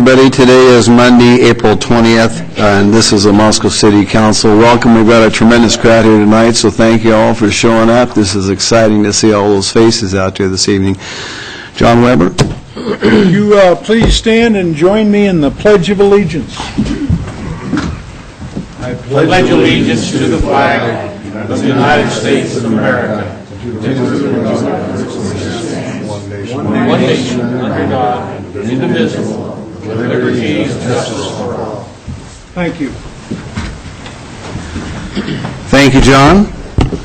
everybody. Today is Monday, April 20th, and this is the Moscow City Council. Welcome. We've got a tremendous crowd here tonight, so thank you all for showing up. This is exciting to see all those faces out there this evening. John Weber. Would you please stand and join me in the Pledge of Allegiance? I pledge allegiance to the flag of the United States of America, one nation, under God, indivisible, with liberty and justice for all. Thank you. Thank you, John.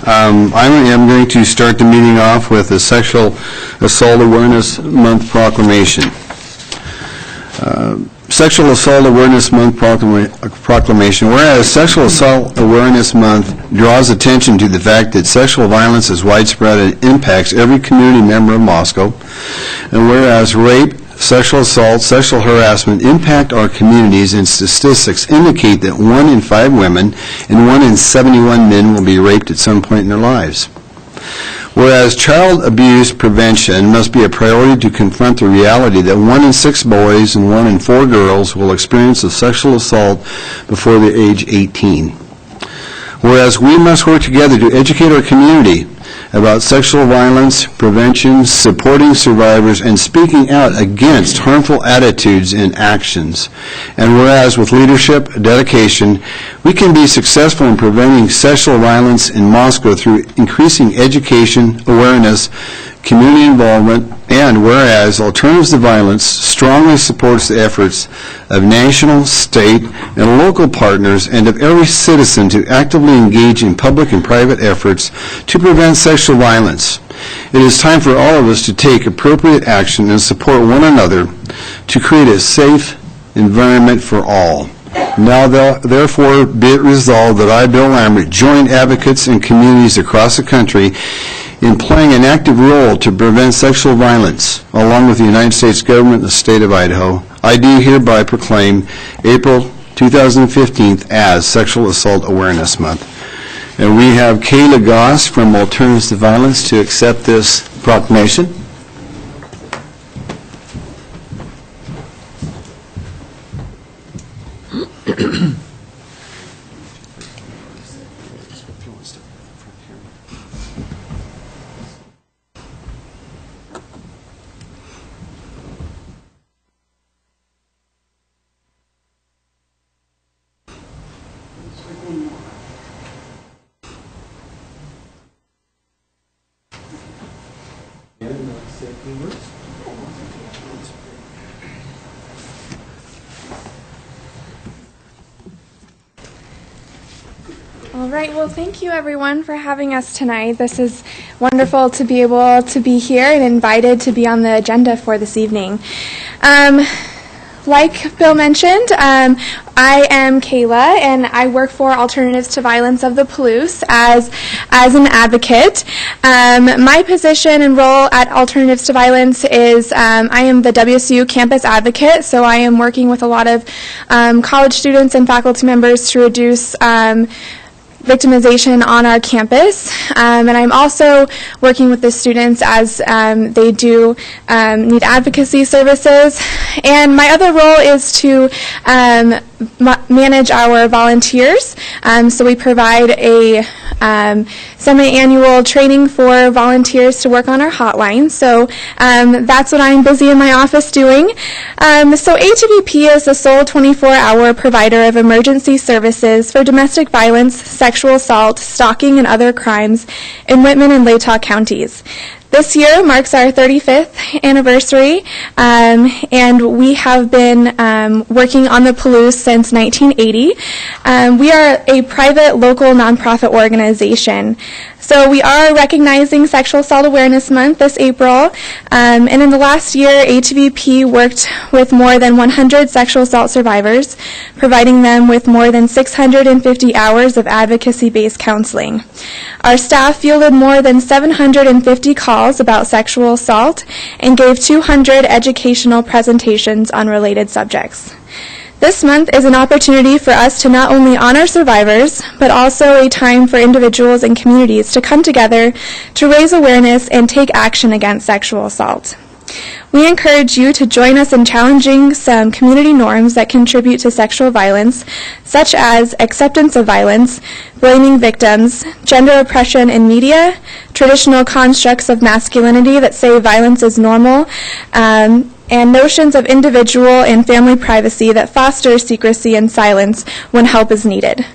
I am going to start the meeting off with a Sexual Assault Awareness Month proclamation. Sexual Assault Awareness Month proclamation. Whereas Sexual Assault Awareness Month draws attention to the fact that sexual violence is widespread and impacts every community member of Moscow, and whereas rape, sexual assault, sexual harassment impact our communities, and statistics indicate that 1 in 5 women and 1 in 71 men will be raped at some point in their lives. Whereas child abuse prevention must be a priority to confront the reality that 1 in 6 boys and 1 in 4 girls will experience a sexual assault before the age 18. Whereas we must work together to educate our community about sexual violence, prevention, supporting survivors, and speaking out against harmful attitudes and actions. And whereas with leadership, dedication, we can be successful in preventing sexual violence in Moscow through increasing education, awareness, community involvement, and whereas Alternatives to Violence strongly supports the efforts of national, state, and local partners and of every citizen to actively engage in public and private efforts to prevent sexual violence. It is time for all of us to take appropriate action and support one another to create a safe environment for all. Now, therefore, be it resolved that I, Bill Lambert, join advocates and communities across the country in playing an active role to prevent sexual violence, along with the United States government and the state of Idaho. I do hereby proclaim April 2015 as Sexual Assault Awareness Month. And we have Kayla Goss from Alternatives to Violence to accept this proclamation. All right, well, thank you everyone for having us tonight. This is wonderful to be able to be here and invited to be on the agenda for this evening. Like Bill mentioned, I am Kayla, and I work for Alternatives to Violence of the Palouse as an advocate. My position and role at Alternatives to Violence is I am the WSU campus advocate, so I am working with a lot of college students and faculty members to reduce victimization on our campus, and I'm also working with the students as they do need advocacy services. And my other role is to manage our volunteers. So we provide a semi-annual training for volunteers to work on our hotline. So that's what I'm busy in my office doing. So ATVP is the sole 24-hour provider of emergency services for domestic violence, sexual assault, stalking, and other crimes in Whitman and Latah counties. This year marks our 35th anniversary, and we have been working on the Palouse since 1980. We are a private local nonprofit organization. So we are recognizing Sexual Assault Awareness Month this April, and in the last year, ATVP worked with more than 100 sexual assault survivors, providing them with more than 650 hours of advocacy-based counseling. Our staff fielded more than 750 calls about sexual assault and gave 200 educational presentations on related subjects. This month is an opportunity for us to not only honor survivors, but also a time for individuals and communities to come together to raise awareness and take action against sexual assault. We encourage you to join us in challenging some community norms that contribute to sexual violence, such as acceptance of violence, blaming victims, gender oppression in media, traditional constructs of masculinity that say violence is normal, and notions of individual and family privacy that foster secrecy and silence when help is needed.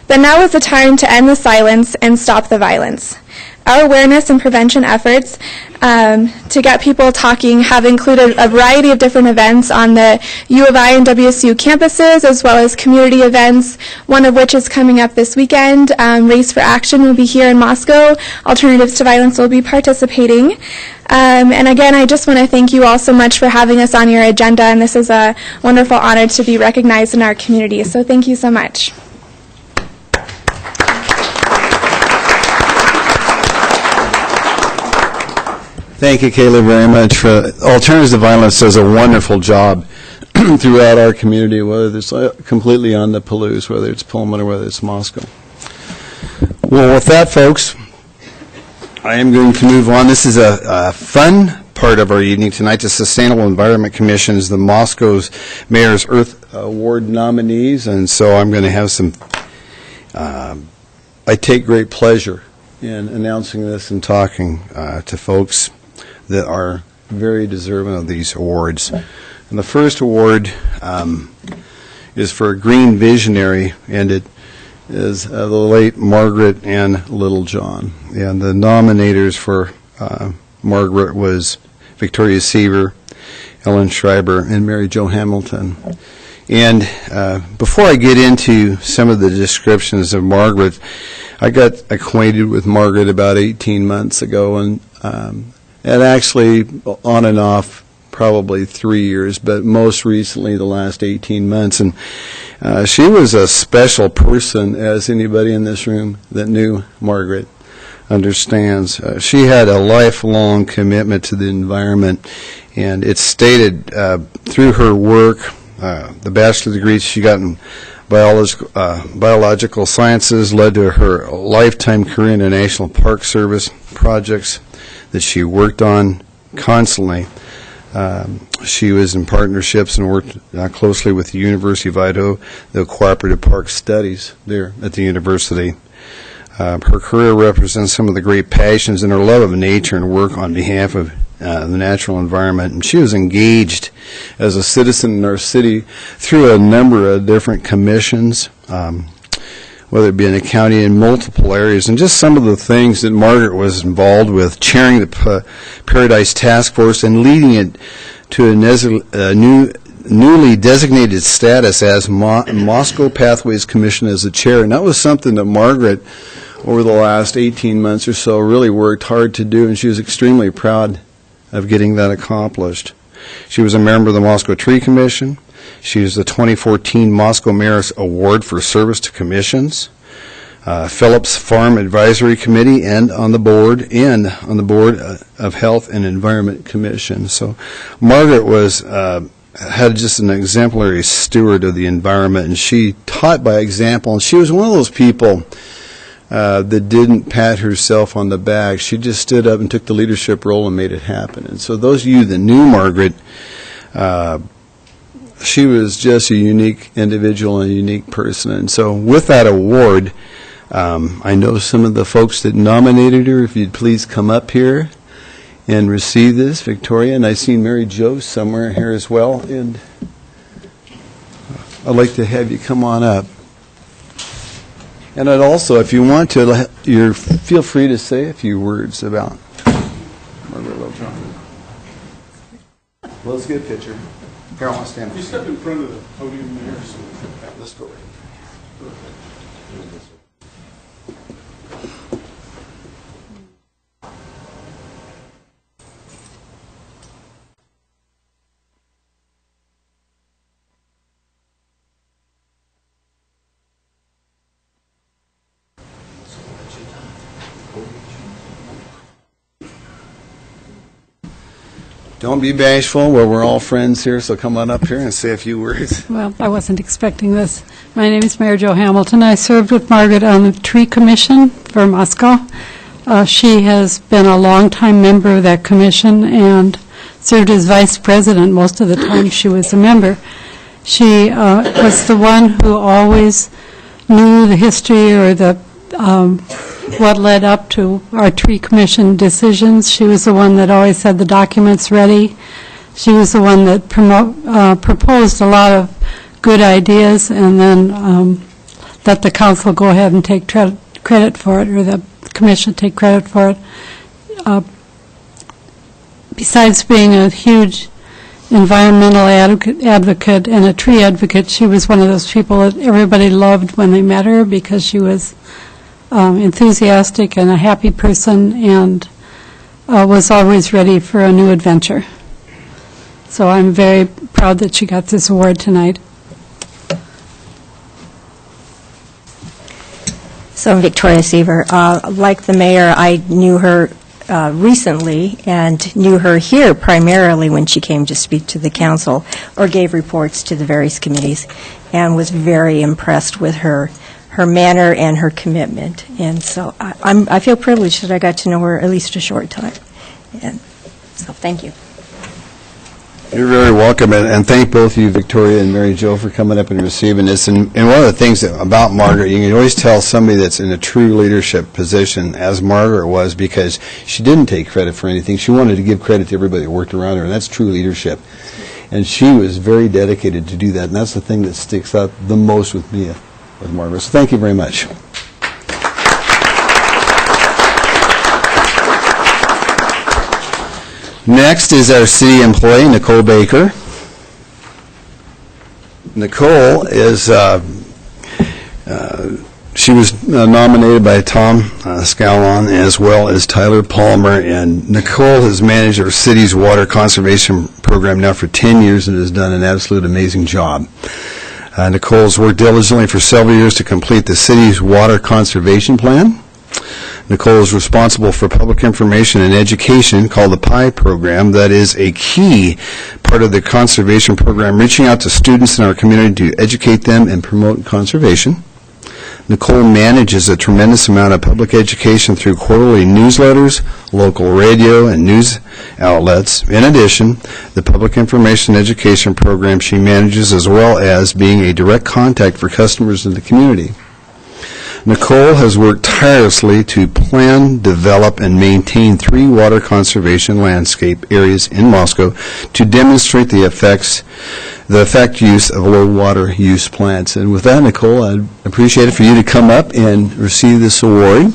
But now is the time to end the silence and stop the violence. Our awareness and prevention efforts to get people talking have included a variety of different events on the U of I and WSU campuses, as well as community events, one of which is coming up this weekend. Race for Action will be here in Moscow. Alternatives to Violence will be participating. And again, I just want to thank you all so much for having us on your agenda, and this is a wonderful honor to be recognized in our community. So thank you so much. Thank you, Kayla, very much. Alternatives to Violence does a wonderful job throughout our community, whether it's completely on the Palouse, whether it's Pullman, or whether it's Moscow. Well, with that, folks, I am going to move on. This is a fun part of our evening tonight. The Sustainable Environment Commission is the Moscow's Mayor's Earth Award nominees, and so I'm going to have some, I take great pleasure in announcing this and talking to folks that are very deserving of these awards. And the first award is for a green visionary, and it is the late Margaret Ann Littlejohn. And the nominators for Margaret was Victoria Seaver, Ellen Schreiber, and Mary Jo Hamilton. And before I get into some of the descriptions of Margaret, I got acquainted with Margaret about 18 months ago, and actually on and off probably 3 years, but most recently the last 18 months. And she was a special person, as anybody in this room that knew Margaret understands. She had a lifelong commitment to the environment, and it's stated through her work, the bachelor degree she got in biological sciences led to her lifetime career in the National Park Service projects that she worked on constantly. She was in partnerships and worked closely with the University of Idaho, the Cooperative Park Studies there at the university. Her career represents some of the great passions and her love of nature and work on behalf of the natural environment. And she was engaged as a citizen in our city through a number of different commissions, whether it be in the county in multiple areas. And just some of the things that Margaret was involved with, chairing the Paradise Task Force and leading it to a newly designated status as Moscow Pathways Commission as the chair. And that was something that Margaret, over the last 18 months or so, really worked hard to do, and she was extremely proud of getting that accomplished. She was a member of the Moscow Tree Commission. She was the 2014 Moscow Mayor's Award for Service to Commissions, Phillips Farm Advisory Committee, and on the board of Health and Environment Commission. So Margaret was had just an exemplary steward of the environment, and she taught by example. And she was one of those people that didn't pat herself on the back. She just stood up and took the leadership role and made it happen. And so those of you that knew Margaret, she was just a unique individual and a unique person. And so with that award, I know some of the folks that nominated her. If you'd please come up here and receive this, Victoria. And I've seen Mary Jo somewhere here as well. And I'd like to have you come on up. And I'd also, if you want to, feel free to say a few words about Margaret Littlejohn. Well, let's get a picture. Here, I want to stand. You step in front of the podium there. So Let's go. Don't be bashful. Well, we're all friends here, so come on up here and say a few words. Well, I wasn't expecting this. My name is Mary Jo Hamilton. I served with Margaret on the Tree Commission for Moscow. She has been a longtime member of that commission, and served as vice president most of the time she was a member. She was the one who always knew the history or the what led up to our tree commission decisions. She was the one that always had the documents ready. She was the one that proposed a lot of good ideas and then let the council go ahead and take credit for it, or the commission take credit for it. Besides being a huge environmental advocate and a tree advocate, she was one of those people that everybody loved when they met her because she was enthusiastic and a happy person and was always ready for a new adventure. So I'm very proud that she got this award tonight. So I'm Victoria Seaver. Like the mayor, I knew her recently and knew her here primarily when she came to speak to the council or gave reports to the various committees, and was very impressed with her manner and her commitment. And so I feel privileged that I got to know her at least a short time. And so thank you. You're very welcome, and thank both of you, Victoria and Mary Jo, for coming up and receiving this. And one of the things about Margaret, you can always tell somebody that's in a true leadership position, as Margaret was, because she didn't take credit for anything. She wanted to give credit to everybody that worked around her, and that's true leadership. And she was very dedicated to do that, and that's the thing that sticks out the most with me, with Margaret. So thank you very much. Next is our city employee, Nicole Baker. Nicole is, she was nominated by Tom Scallon as well as Tyler Palmer, and Nicole has managed our city's water conservation program now for 10 years and has done an absolute amazing job. Nicole's worked diligently for several years to complete the city's water conservation plan. Nicole is responsible for public information and education called the PI program. That is a key part of the conservation program, reaching out to students in our community to educate them and promote conservation. Nicole manages a tremendous amount of public education through quarterly newsletters, local radio, and news outlets. In addition, the public information and education program she manages, as well as being a direct contact for customers in the community. Nicole has worked tirelessly to plan, develop, and maintain 3 water conservation landscape areas in Moscow to demonstrate the effect use of low water use plants. And with that, Nicole, I'd appreciate it for you to come up and receive this award.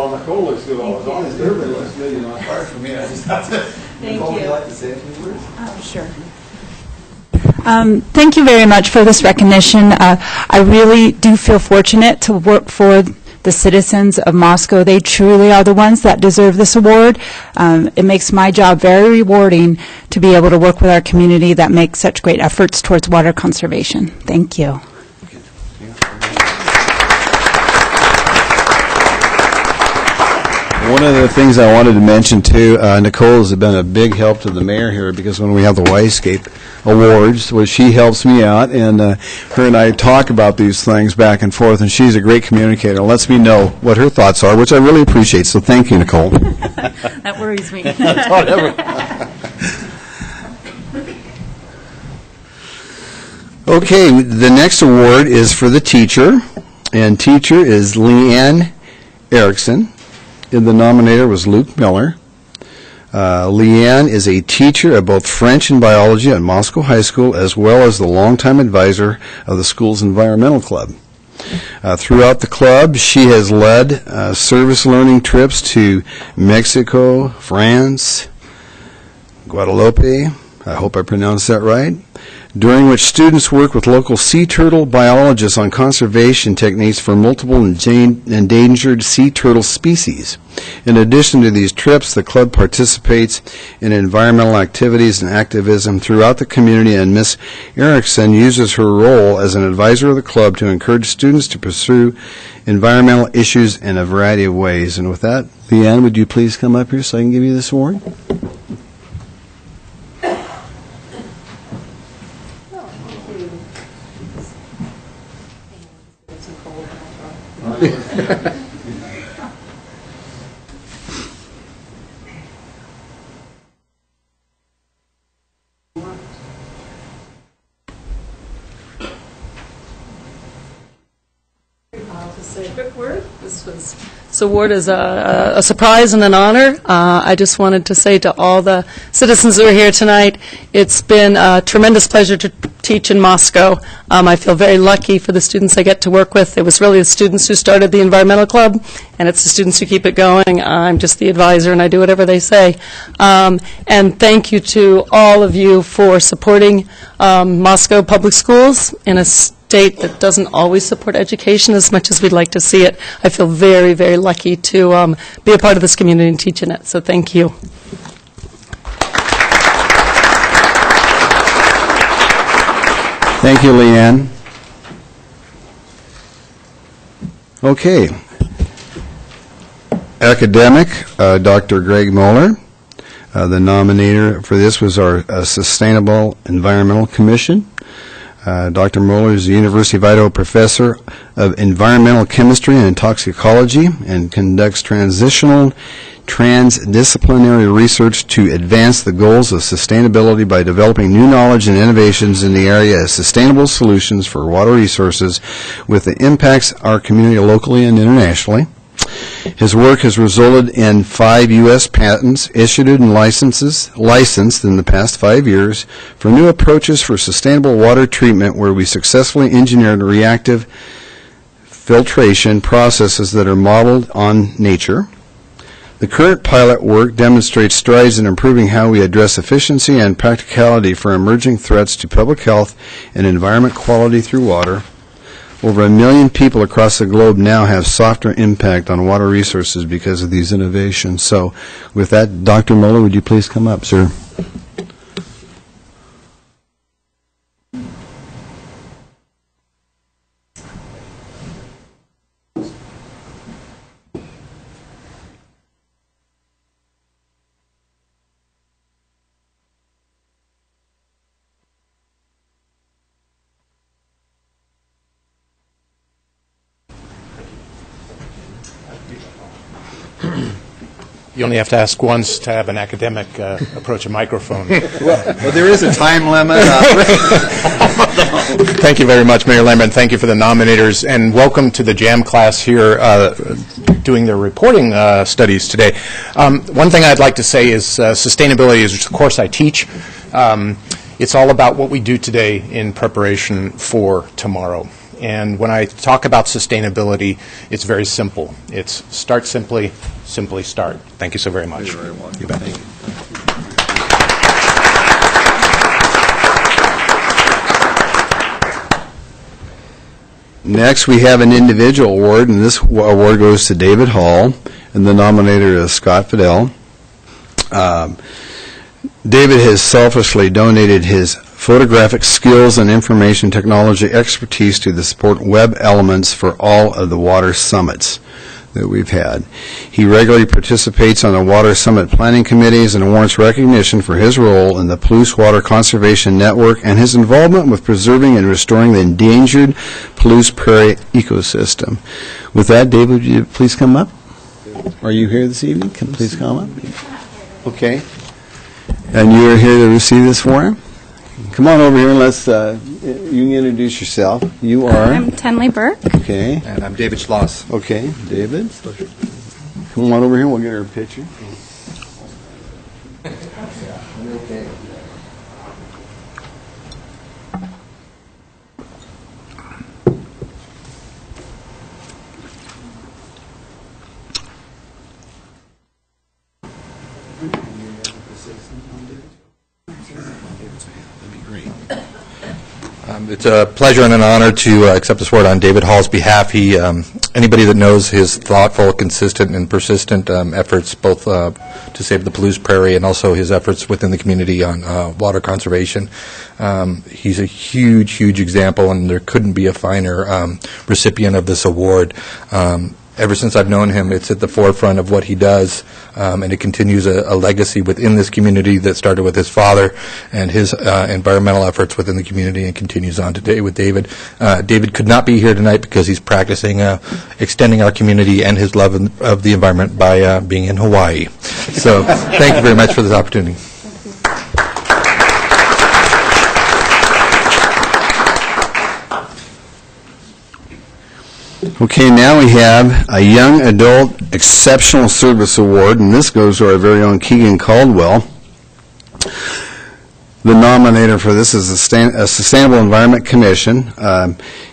Nicole looks good. As long as everybody looks good, it's hard for me. I just have to. Thank Nicole, you. would you like to say a few words? Oh, sure. Thank you very much for this recognition. I really do feel fortunate to work for the citizens of Moscow. They truly are the ones that deserve this award. It makes my job very rewarding to be able to work with our community that makes such great efforts towards water conservation. Thank you. One of the things I wanted to mention, too, Nicole has been a big help to the mayor here, because when we have the Yscape Awards, well, she helps me out, and her and I talk about these things back and forth, and she's a great communicator. Lets me know what her thoughts are, which I really appreciate, so thank you, Nicole. That worries me. Okay, the next award is for the teacher, and teacher is Leanne Erickson. And the nominator was Luke Miller. Leanne is a teacher of both French and biology at Moscow High School, as well as the longtime advisor of the school's environmental club. Throughout the club, she has led service learning trips to Mexico, France, Guadalupe, I hope I pronounced that right, during which students work with local sea turtle biologists on conservation techniques for multiple endangered sea turtle species. In addition to these trips, the club participates in environmental activities and activism throughout the community, and Ms. Erickson uses her role as an advisor of the club to encourage students to pursue environmental issues in a variety of ways. And with that, Leanne, would you please come up here so I can give you this award? I'll just say a quick word. This award is a surprise and an honor. I just wanted to say to all the citizens who are here tonight, it's been a tremendous pleasure to teach in Moscow. I feel very lucky for the students I get to work with. It was really the students who started the environmental club, and it's the students who keep it going. I'm just the advisor, and I do whatever they say. And thank you to all of you for supporting Moscow Public Schools in a state that doesn't always support education as much as we'd like to see it. I feel very, very lucky to be a part of this community and teach in it. So thank you. Thank you, Leanne. Okay. Academic, Dr. Greg Moeller. The nominator for this was our Sustainable Environmental Commission. Dr. Moeller is the University of Idaho professor of environmental chemistry and toxicology and conducts transdisciplinary research to advance the goals of sustainability by developing new knowledge and innovations in the area of sustainable solutions for water resources with the impacts our community locally and internationally. His work has resulted in 5 U.S. patents issued and licensed in the past 5 years for new approaches for sustainable water treatment where we successfully engineered reactive filtration processes that are modeled on nature. The current pilot work demonstrates strides in improving how we address efficiency and practicality for emerging threats to public health and environment quality through water. Over 1 million people across the globe now have softer impact on water resources because of these innovations. So with that, Dr. Moeller, would you please come up, sir? You only have to ask once to have an academic approach a microphone. Well, there is a time limit. Thank you very much, Mayor Lambert. Thank you for the nominators, and welcome to the JAM class here doing their reporting studies today. One thing I'd like to say is sustainability is the course I teach. It's all about what we do today in preparation for tomorrow. And when I talk about sustainability, it's very simple. It's start simply, simply start. Thank you so very much. You're very welcome. You bet. Thank you. Next, we have an individual award, and this award goes to David Hall, and the nominator is Scott Fidel. David has selfishly donated his photographic skills and information technology expertise to the support web elements for all of the water summits that we've had. He regularly participates on the Water Summit planning committees and warrants recognition for his role in the Palouse Water Conservation Network and his involvement with preserving and restoring the endangered Palouse Prairie ecosystem. With that, David, would you please come up? Are you here this evening? Please come up. Okay. And you are here to receive this award? Come on over here and let's, you can introduce yourself. You are? I'm Tenley Burke. Okay. And I'm David Schloss. Okay, David. Come on over here, we'll get her a picture. Okay. It's a pleasure and an honor to accept this award on David Hall's behalf. He, anybody that knows his thoughtful, consistent, and persistent efforts, both to save the Palouse Prairie and also his efforts within the community on water conservation. He's a huge, huge example, and there couldn't be a finer recipient of this award. Ever since I've known him, it's at the forefront of what he does, and it continues a legacy within this community that started with his father and his environmental efforts within the community and continues on today with David. David could not be here tonight because he's practicing extending our community and his love of the environment by being in Hawaii. So thank you very much for this opportunity. Okay, now we have a Young Adult Exceptional Service Award, and this goes to our very own Keegan Caldwell. The nominator for this is a Sustainable Environment Commission.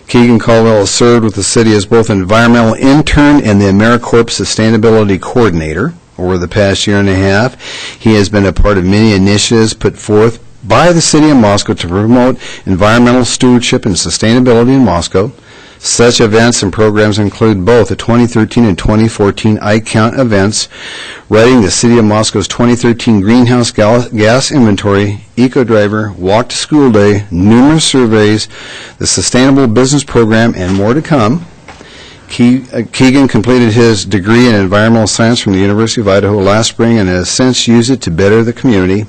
Keegan Caldwell has served with the city as both environmental intern and the AmeriCorps Sustainability Coordinator over the past year and a half. He has been a part of many initiatives put forth by the city of Moscow to promote environmental stewardship and sustainability in Moscow. Such events and programs include both the 2013 and 2014 iCount events, writing the City of Moscow's 2013 Greenhouse Gas Inventory, Eco-Driver, Walk to School Day, numerous surveys, the Sustainable Business Program, and more to come. Keegan completed his degree in environmental science from the University of Idaho last spring and has since used it to better the community.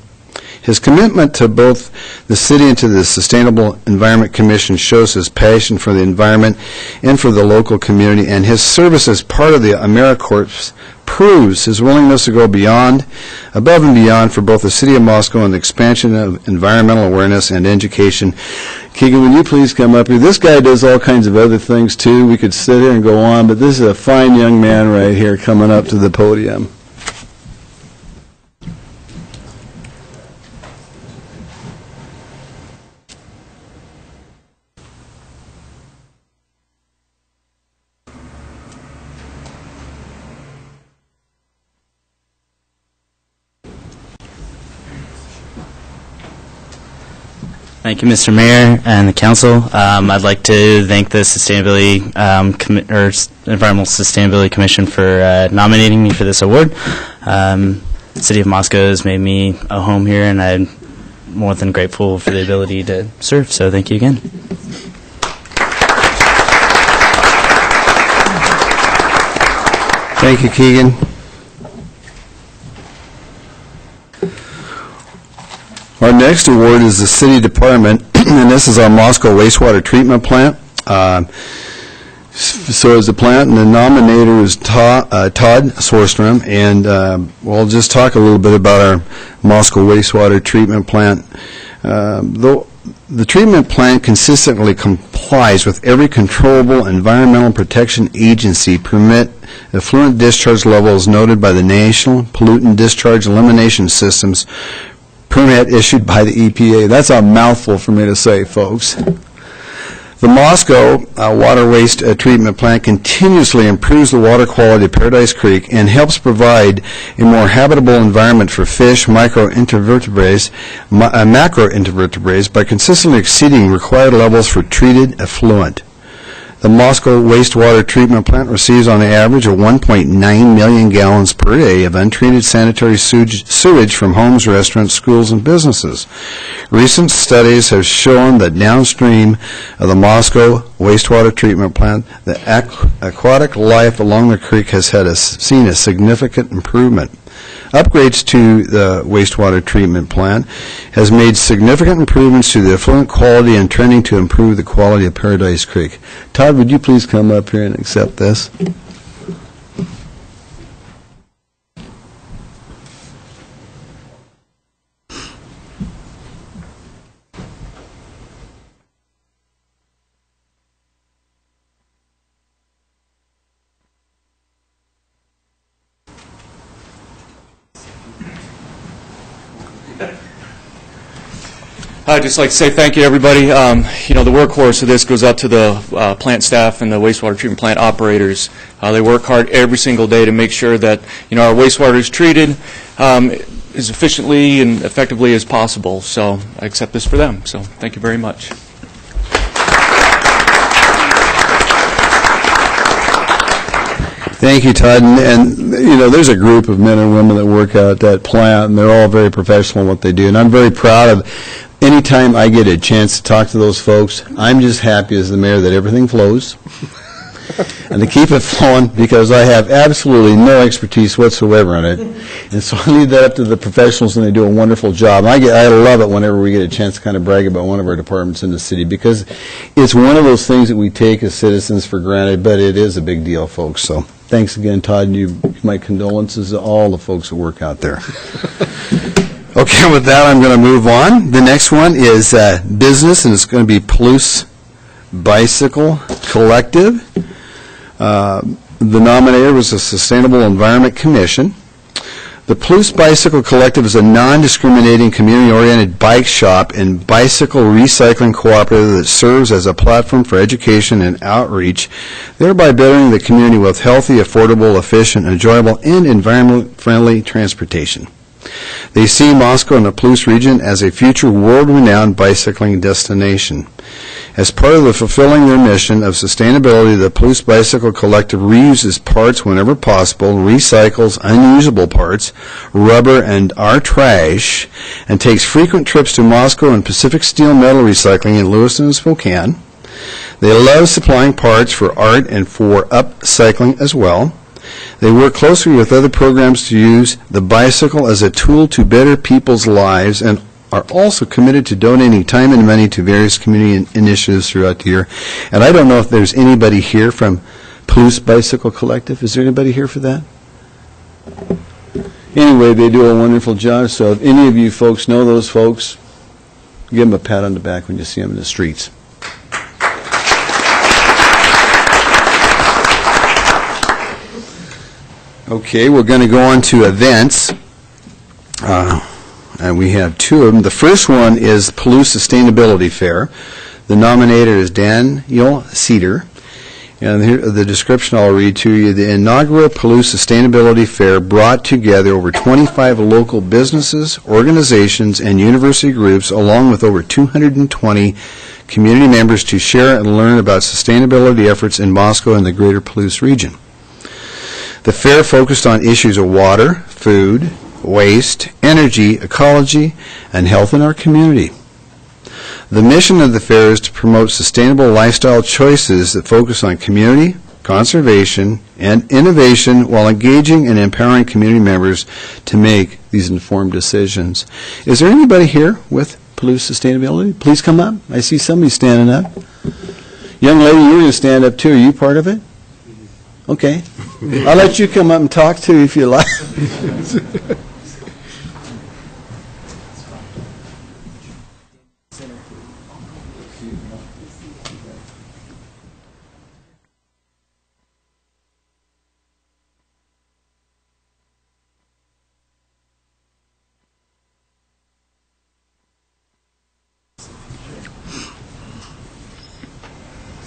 His commitment to both the city and to the Sustainable Environment Commission shows his passion for the environment and for the local community, and his service as part of the AmeriCorps proves his willingness to go above and beyond for both the city of Moscow and the expansion of environmental awareness and education. Keegan, would you please come up here? This guy does all kinds of other things too. We could sit here and go on, but this is a fine young man right here coming up to the podium. Thank you, Mr. Mayor and the council. I'd like to thank the Environmental Sustainability Commission for nominating me for this award. The City of Moscow has made me a home here, and I'm more than grateful for the ability to serve. So thank you again. Thank you, Keegan. Our next award is the City Department, and this is our Moscow Wastewater Treatment Plant. So is the plant, and the nominator is Todd Sorstrom, and we'll just talk a little bit about our Moscow Wastewater Treatment Plant. The treatment plant consistently complies with every controllable environmental protection agency permit effluent discharge levels noted by the National Pollutant Discharge Elimination Systems permit issued by the EPA. That's a mouthful for me to say, folks. The Moscow Water Waste Treatment Plant continuously improves the water quality of Paradise Creek and helps provide a more habitable environment for fish, macroinvertebrates by consistently exceeding required levels for treated effluent. The Moscow Wastewater Treatment Plant receives on average of 1.9 million gallons per day of untreated sanitary sewage from homes, restaurants, schools, and businesses. Recent studies have shown that downstream of the Moscow Wastewater Treatment Plant, the aquatic life along the creek has seen a significant improvement. Upgrades to the wastewater treatment plant has made significant improvements to the effluent quality and trending to improve the quality of Paradise Creek. Todd, would you please come up here and accept this? I'd just like to say thank you, everybody. The workhorse of this goes out to the plant staff and the wastewater treatment plant operators. They work hard every single day to make sure that our wastewater is treated as efficiently and effectively as possible. So I accept this for them. So thank you very much. Thank you, Todd. And, you know, there's a group of men and women that work out at that plant, and they're all very professional in what they do. And I'm very proud of anytime I get a chance to talk to those folks. I'm just happy as the mayor that everything flows and to keep it flowing, because I have absolutely no expertise whatsoever in it. And so I leave that up to the professionals, and they do a wonderful job. I love it whenever we get a chance to kind of brag about one of our departments in the city, because it's one of those things that we take as citizens for granted, but it is a big deal, folks. So thanks again, Todd, and my condolences to all the folks that work out there. Okay, with that, I'm going to move on. The next one is business, and it's going to be Palouse Bicycle Collective. The nominator was the Sustainable Environment Commission. The Palouse Bicycle Collective is a non-discriminating, community-oriented bike shop and bicycle recycling cooperative that serves as a platform for education and outreach, thereby bettering the community with healthy, affordable, efficient, enjoyable, and environment-friendly transportation. They see Moscow and the Palouse region as a future world-renowned bicycling destination. As part of the fulfilling their mission of sustainability, the Palouse Bicycle Collective reuses parts whenever possible, recycles unusable parts, rubber, and our trash, and takes frequent trips to Moscow and Pacific Steel Metal Recycling in Lewiston and Spokane. They love supplying parts for art and for upcycling as well. They work closely with other programs to use the bicycle as a tool to better people's lives, and are also committed to donating time and money to various community initiatives throughout the year. And I don't know if there's anybody here from Palouse Bicycle Collective. Is there anybody here for that? Anyway, they do a wonderful job, so if any of you folks know those folks, give them a pat on the back when you see them in the streets. Okay, we're going to go on to events. And we have two of them. The first one is Palouse Sustainability Fair. The nominator is Daniel Cedar. And here, the description I'll read to you. The inaugural Palouse Sustainability Fair brought together over 25 local businesses, organizations, and university groups, along with over 220 community members to share and learn about sustainability efforts in Moscow and the greater Palouse region. The fair focused on issues of water, food, waste, energy, ecology, and health in our community. The mission of the fair is to promote sustainable lifestyle choices that focus on community, conservation, and innovation while engaging and empowering community members to make these informed decisions. Is there anybody here with Palouse Sustainability? Please come up. I see somebody standing up. Young lady, you're going to stand up too. Are you part of it? Okay. I'll let you come up and talk too if you like.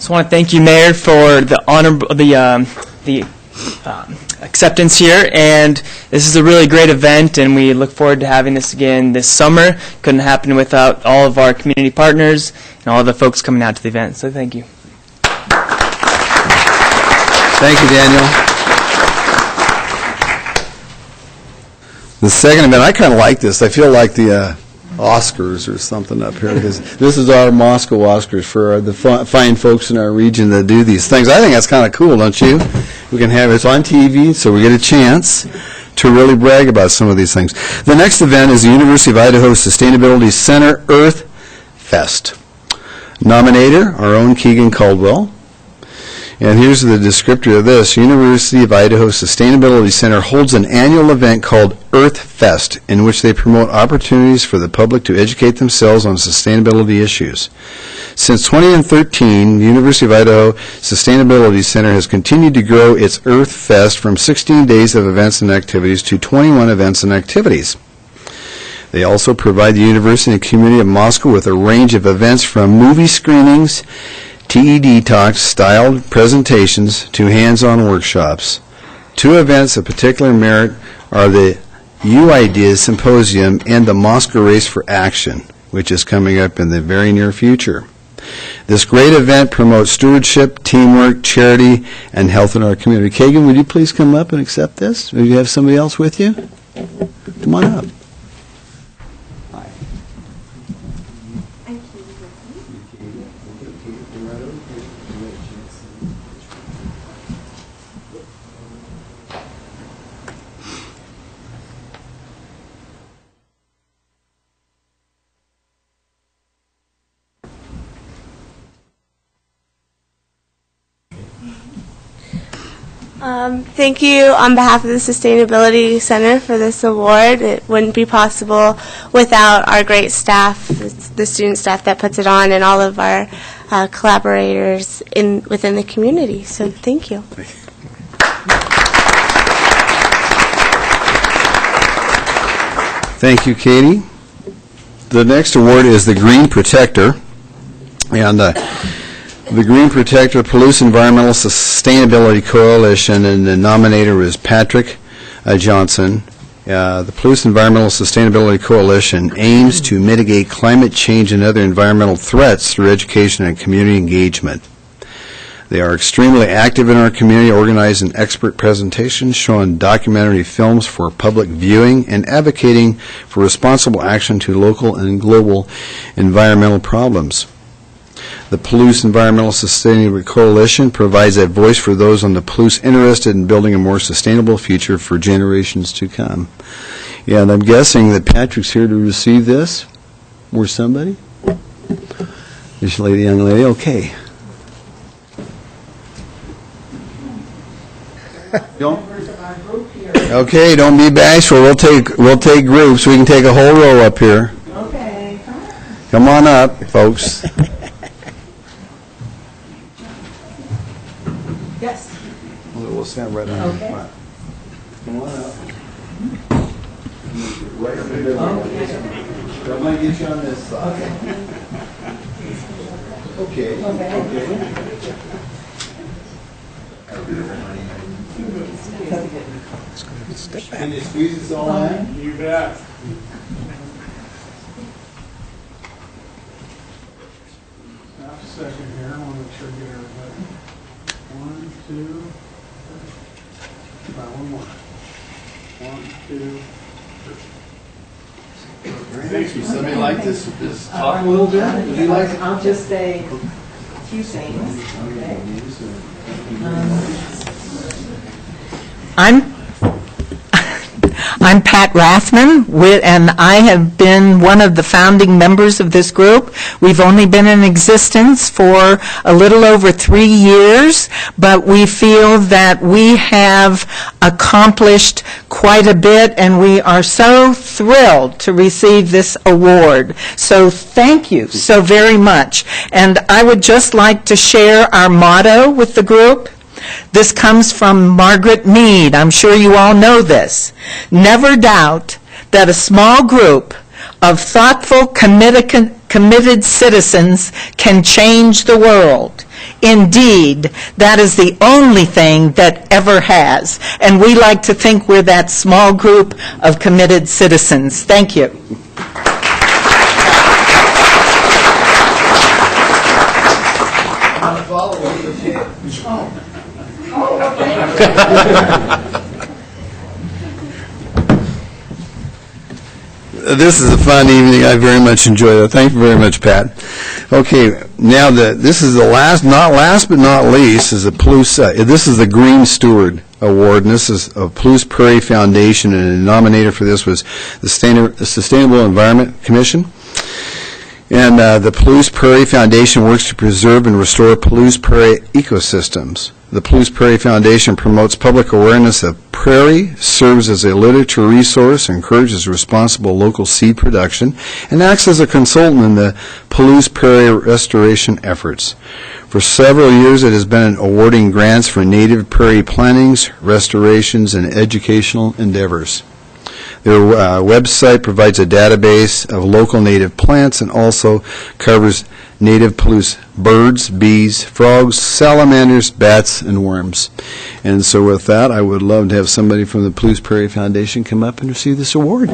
I want to thank you, Mayor, for the honor, the acceptance here, and this is a really great event, and we look forward to having this again this summer. Couldn't happen without all of our community partners and all the folks coming out to the event, so thank you. Thank you, Daniel. The second event, I kind of like this. I feel like the Oscars or something up here, because this is our Moscow Oscars for the fine folks in our region that do these things. I think that's kind of cool, don't you? We can have it on TV, so we get a chance to really brag about some of these things. The next event is the University of Idaho Sustainability Center Earth Fest. Nominator, our own Keegan Caldwell. And here's the descriptor of this. University of Idaho Sustainability Center holds an annual event called Earth Fest, in which they promote opportunities for the public to educate themselves on sustainability issues. Since 2013, the University of Idaho Sustainability Center has continued to grow its Earth Fest from 16 days of events and activities to 21 events and activities. They also provide the university and community of Moscow with a range of events from movie screenings, TED talks, styled presentations, to hands-on workshops. Two events of particular merit are the U-Ideas Symposium and the Moscow Race for Action, which is coming up in the very near future. This great event promotes stewardship, teamwork, charity, and health in our community. Kagan, would you please come up and accept this? Or do you have somebody else with you? Come on up. Thank you on behalf of the Sustainability Center for this award. It wouldn't be possible without our great staff, the student staff that puts it on, and all of our collaborators within the community. So thank you. Thank you, Katie. The next award is the Green Protector. And the Green Protector Palouse Environmental Sustainability Coalition, and the nominator is Patrick Johnson. The Palouse Environmental Sustainability Coalition aims to mitigate climate change and other environmental threats through education and community engagement. They are extremely active in our community, organizing expert presentations, showing documentary films for public viewing, and advocating for responsible action to local and global environmental problems. The Palouse Environmental Sustainability Coalition provides a voice for those on the Palouse interested in building a more sustainable future for generations to come. Yeah, and I'm guessing that Patrick's here to receive this, or somebody? This lady, young lady, okay. Okay, don't be bashful. We'll take groups. We can take a whole row up here. Okay. Come on up, folks. Yes. We'll stand right on the front. Come on up. Right in the middle. I'm going to get you on this side. Okay. Can you squeeze this all in? You bet. Half a second here. I want to make sure I get everybody. 1, 2. Try one more. 1, 2, 3. Thank you. Somebody like this talk a little bit? Would you like to? I'll just say a few things. Okay. I'm Pat Rathman, and I have been one of the founding members of this group. We've only been in existence for a little over 3 years, but we feel that we have accomplished quite a bit, and we are so thrilled to receive this award. So thank you so very much. And I would just like to share our motto with the group. This comes from Margaret Mead. I'm sure you all know this. Never doubt that a small group of thoughtful, committed citizens can change the world. Indeed, that is the only thing that ever has. And we like to think we're that small group of committed citizens. Thank you. This is a fun evening. I very much enjoyed it. Thank you very much, Pat. Okay, now this is the last but not least, is a Palouse. This is the Green Steward Award, and this is a Palouse Prairie Foundation, and the nominator for this was the Sustainable Environment Commission. And the Palouse Prairie Foundation works to preserve and restore Palouse Prairie ecosystems. The Palouse Prairie Foundation promotes public awareness of prairie, serves as a literature resource, encourages responsible local seed production, and acts as a consultant in the Palouse Prairie restoration efforts. For several years, it has been awarding grants for native prairie plantings, restorations, and educational endeavors. Their website provides a database of local native plants and also covers native Palouse birds, bees, frogs, salamanders, bats, and worms. And so with that, I would love to have somebody from the Palouse Prairie Foundation come up and receive this award.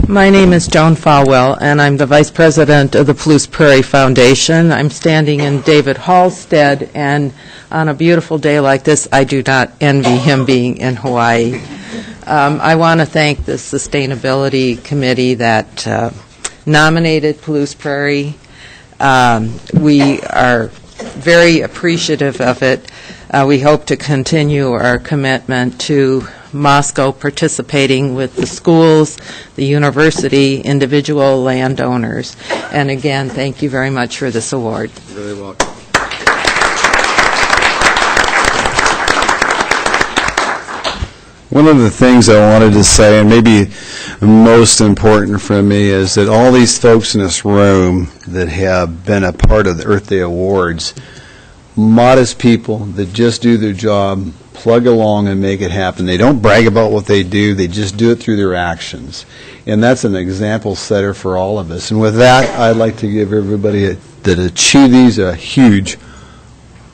My name is Joan Falwell, and I'm the Vice President of the Palouse Prairie Foundation. I'm standing in David Hall's stead, and on a beautiful day like this, I do not envy him being in Hawaii. I want to thank the Sustainability Committee that nominated Palouse Prairie. We are very appreciative of it. We hope to continue our commitment to Moscow participating with the schools, the university, individual landowners. And again, thank you very much for this award. You're very welcome. One of the things I wanted to say, and maybe most important for me, is that all these folks in this room that have been a part of the Earth Day Awards, modest people that just do their job, plug along and make it happen. They don't brag about what they do, they just do it through their actions. And that's an example setter for all of us. And with that, I'd like to give everybody that achieved these a huge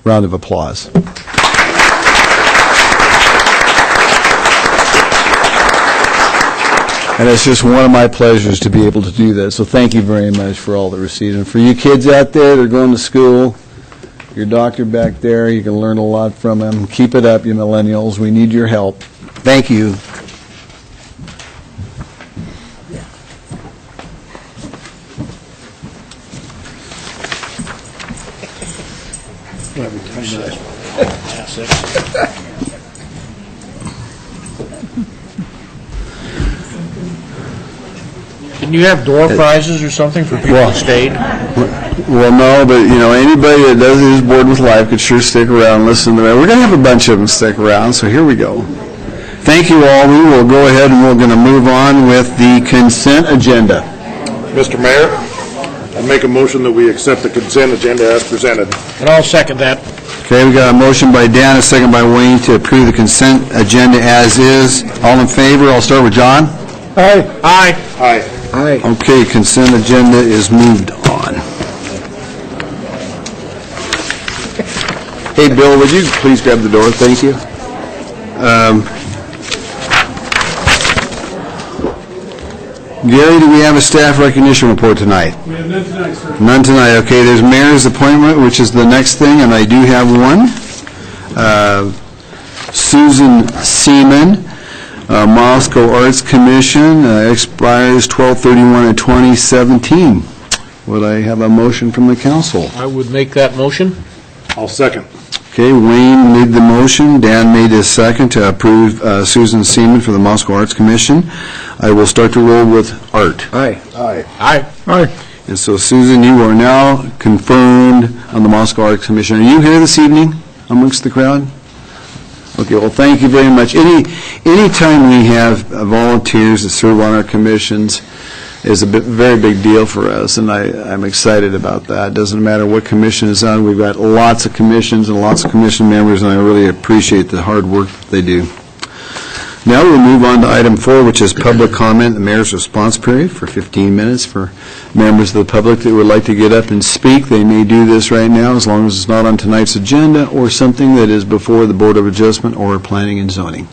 round of applause. And it's just one of my pleasures to be able to do that. So thank you very much for all that received. And for you kids out there that are going to school, your doctor back there, you can learn a lot from him. Keep it up, you millennials. We need your help. Thank you. Can you have door prizes or something for people who stayed? Well, no, but, you know, anybody that does is bored with life could sure stick around and listen to that. We're going to have a bunch of them stick around, so here we go. Thank you all. We will go ahead and we're going to move on with the consent agenda. Mr. Mayor, I make a motion that we accept the consent agenda as presented. And I'll second that. Okay, we got a motion by Dan, a second by Wayne to approve the consent agenda as is. All in favor? I'll start with John. Aye. Aye. Aye. Aye. Okay, consent agenda is moved on. Hey, Bill, would you please grab the door? Thank you. Gary, do we have a staff recognition report tonight? We have none tonight, sir. None tonight. Okay, there's mayor's appointment, which is the next thing, and I do have one. Susan Seaman, Moscow Arts Commission, expires 12/31/2017. Would I have a motion from the council? I would make that motion. I'll second. Okay, Wayne made the motion, Dan made his second to approve Susan Seaman for the Moscow Arts Commission. I will start to roll with Art. Aye. Aye. Aye. Aye. And so, Susan, you are now confirmed on the Moscow Arts Commission. Are you here this evening amongst the crowd? Okay, well, thank you very much. Anytime we have volunteers that serve on our commissions is a very big deal for us, and I'm excited about that. It doesn't matter what commission is on. We've got lots of commissions and lots of commission members, and I really appreciate the hard work they do. Now we'll move on to item 4, which is public comment, the mayor's response period for 15 minutes for members of the public that would like to get up and speak. They may do this right now as long as it's not on tonight's agenda or something that is before the Board of Adjustment or Planning and Zoning.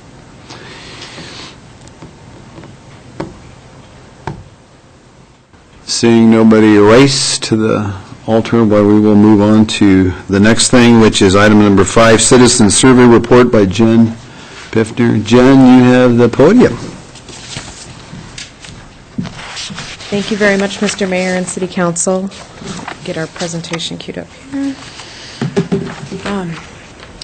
Seeing nobody race to the altar, well, we will move on to the next thing, which is item number 5, Citizen Survey Report by Jen Piffner. Jen, you have the podium. Thank you very much, Mr. Mayor and City Council. Get our presentation queued up here.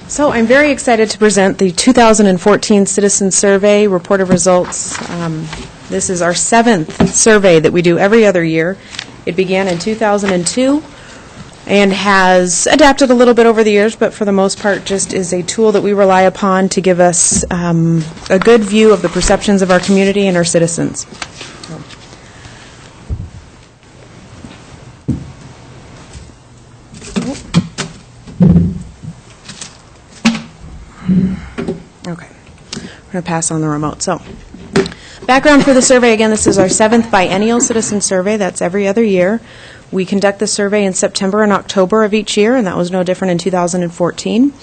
So I'm very excited to present the 2014 Citizen Survey Report of Results. This is our 7th survey that we do every other year. It began in 2002 and has adapted a little bit over the years, but for the most part just is a tool that we rely upon to give us a good view of the perceptions of our community and our citizens. Okay, we're going to pass on the remote. So, background for the survey, again, this is our 7th biennial citizen survey. That's every other year. We conduct the survey in September and October of each year, and that was no different in 2014.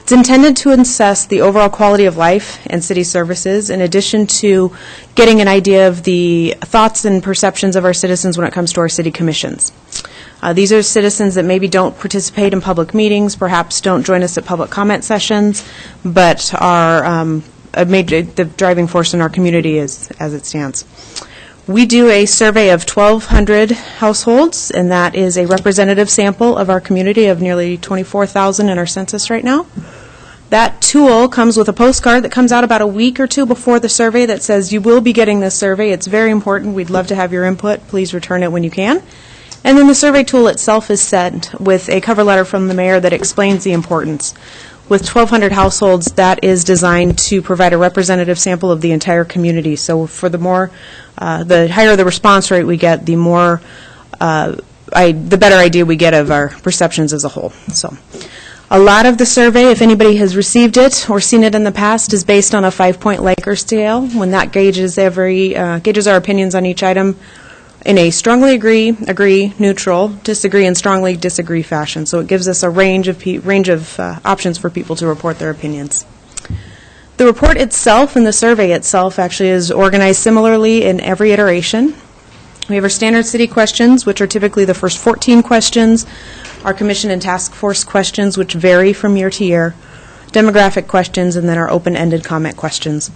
It's It's intended to assess the overall quality of life and city services, in addition to getting an idea of the thoughts and perceptions of our citizens when it comes to our city commissions. These are citizens that maybe don't participate in public meetings, perhaps don't join us at public comment sessions, but are the driving force in our community as it stands. We do a survey of 1,200 households, and that is a representative sample of our community of nearly 24,000 in our census right now. That tool comes with a postcard that comes out about a week or two before the survey that says you will be getting this survey. It's very important. We'd love to have your input. Please return it when you can. And then the survey tool itself is sent with a cover letter from the mayor that explains the importance. With 1,200 households, that is designed to provide a representative sample of the entire community. So for the higher the response rate we get, the better idea we get of our perceptions as a whole. So a lot of the survey, if anybody has received it or seen it in the past, is based on a 5-point Likert scale. When that gauges our opinions on each item in a strongly agree, neutral, disagree, and strongly disagree fashion. So it gives us a range of options for people to report their opinions. The report itself and the survey itself actually is organized similarly in every iteration. We have our standard city questions, which are typically the first 14 questions, our commission and task force questions, which vary from year to year, demographic questions, and then our open-ended comment questions.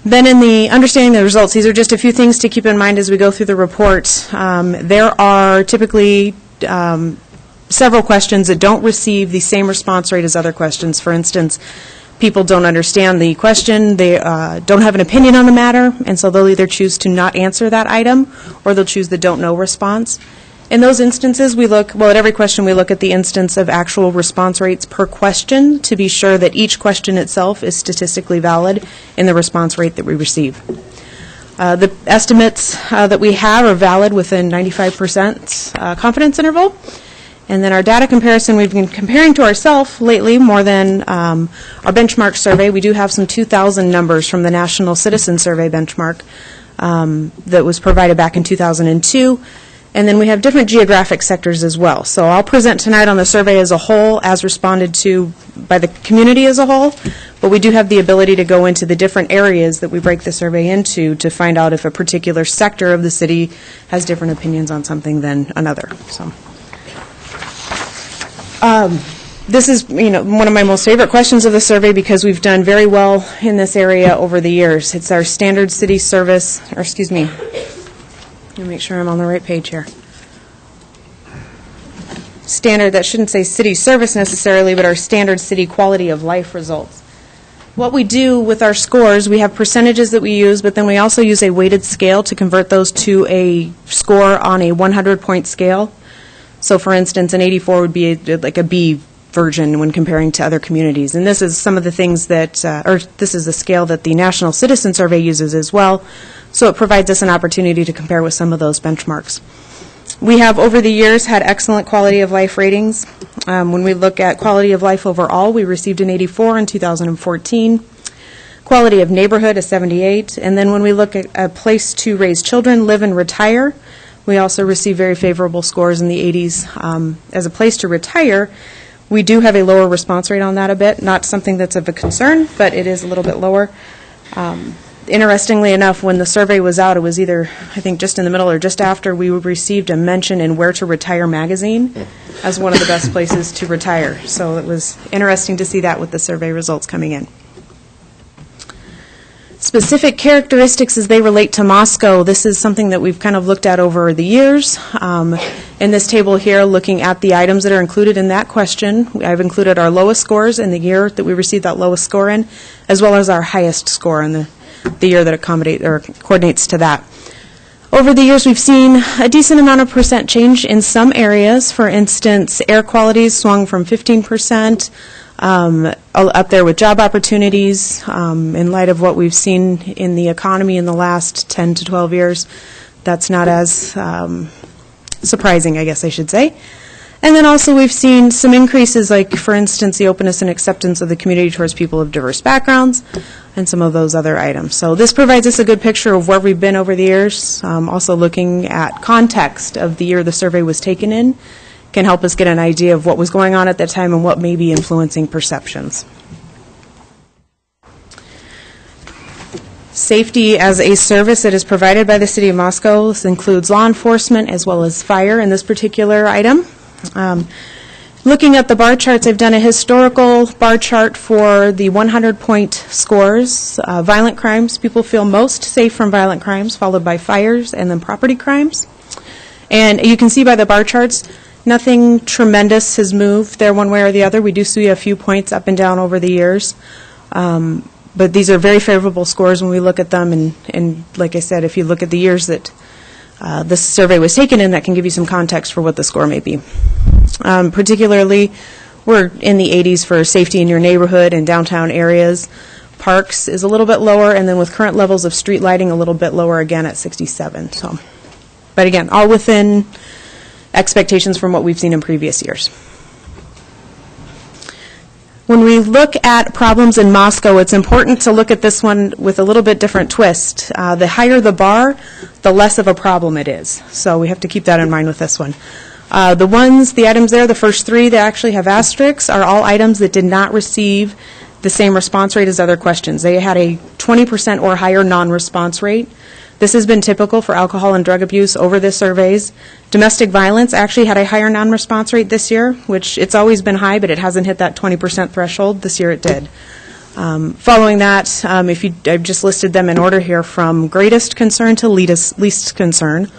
Then in the understanding the results, these are just a few things to keep in mind as we go through the report. There are typically several questions that don't receive the same response rate as other questions. For instance, people don't understand the question, they don't have an opinion on the matter, and so they'll either choose to not answer that item or they'll choose the don't know response. In those instances, at every question we look at the instance of actual response rates per question to be sure that each question itself is statistically valid in the response rate that we receive. The estimates that we have are valid within 95% confidence interval. And then our data comparison, we've been comparing to ourselves lately more than our benchmark survey. We do have some 2,000 numbers from the National Citizen Survey benchmark that was provided back in 2002. And then we have different geographic sectors as well. So I'll present tonight on the survey as a whole as responded to by the community as a whole, but we do have the ability to go into the different areas that we break the survey into to find out if a particular sector of the city has different opinions on something than another. So this is one of my most favorite questions of the survey because we've done very well in this area over the years. It's our standard city service, or excuse me, let me make sure I'm on the right page here. Standard, that shouldn't say city service necessarily, but our standard city quality of life results. What we do with our scores, we have percentages that we use, but then we also use a weighted scale to convert those to a score on a 100-point scale. So for instance, an 84 would be like a B version when comparing to other communities. And this is some of the things that, this is the scale that the National Citizen Survey uses as well. So it provides us an opportunity to compare with some of those benchmarks. We have, over the years, had excellent quality of life ratings. When we look at quality of life overall, we received an 84 in 2014. Quality of neighborhood, a 78. And then when we look at a place to raise children, live, and retire, we also receive very favorable scores in the 80s. As a place to retire, we do have a lower response rate on that a bit. Not something that's of a concern, but it is a little bit lower. Interestingly enough, when the survey was out, it was either, I think, just in the middle or just after we received a mention in Where to Retire magazine as one of the best places to retire. So it was interesting to see that with the survey results coming in. Specific characteristics as they relate to Moscow, this is something that we've kind of looked at over the years. In this table here, looking at the items that are included in that question, I've included our lowest scores in the year that we received that lowest score in, as well as our highest score in the year that coordinates to that. Over the years, we've seen a decent amount of percent change in some areas. For instance, air quality swung from 15%, up there with job opportunities. In light of what we've seen in the economy in the last 10 to 12 years, that's not as surprising, I guess I should say. And then also we've seen some increases, like, for instance, the openness and acceptance of the community towards people of diverse backgrounds and some of those other items. So this provides us a good picture of where we've been over the years, also looking at context of the year the survey was taken in can help us get an idea of what was going on at that time and what may be influencing perceptions. Safety as a service that is provided by the City of Moscow. This includes law enforcement as well as fire in this particular item. Looking at the bar charts, I've done a historical bar chart for the 100-point scores. Violent crimes, people feel most safe from violent crimes, followed by fires and then property crimes. And you can see by the bar charts, nothing tremendous has moved there one way or the other. We do see a few points up and down over the years. But these are very favorable scores when we look at them. And like I said, if you look at the years that this survey was taken in, that can give you some context for what the score may be. Particularly, we're in the 80s for safety in your neighborhood and downtown areas. Parks is a little bit lower, and then with current levels of street lighting, a little bit lower again at 67. So, but again, all within expectations from what we've seen in previous years. When we look at problems in Moscow, it's important to look at this one with a little bit different twist. The higher the bar, the less of a problem it is. So we have to keep that in mind with this one. The items there, the first three that actually have asterisks, are all items that did not receive the same response rate as other questions. They had a 20% or higher non-response rate. This has been typical for alcohol and drug abuse over the surveys. Domestic violence actually had a higher non-response rate this year, which it's always been high, but it hasn't hit that 20% threshold. This year it did. Following that, I've just listed them in order here from greatest concern to least concern.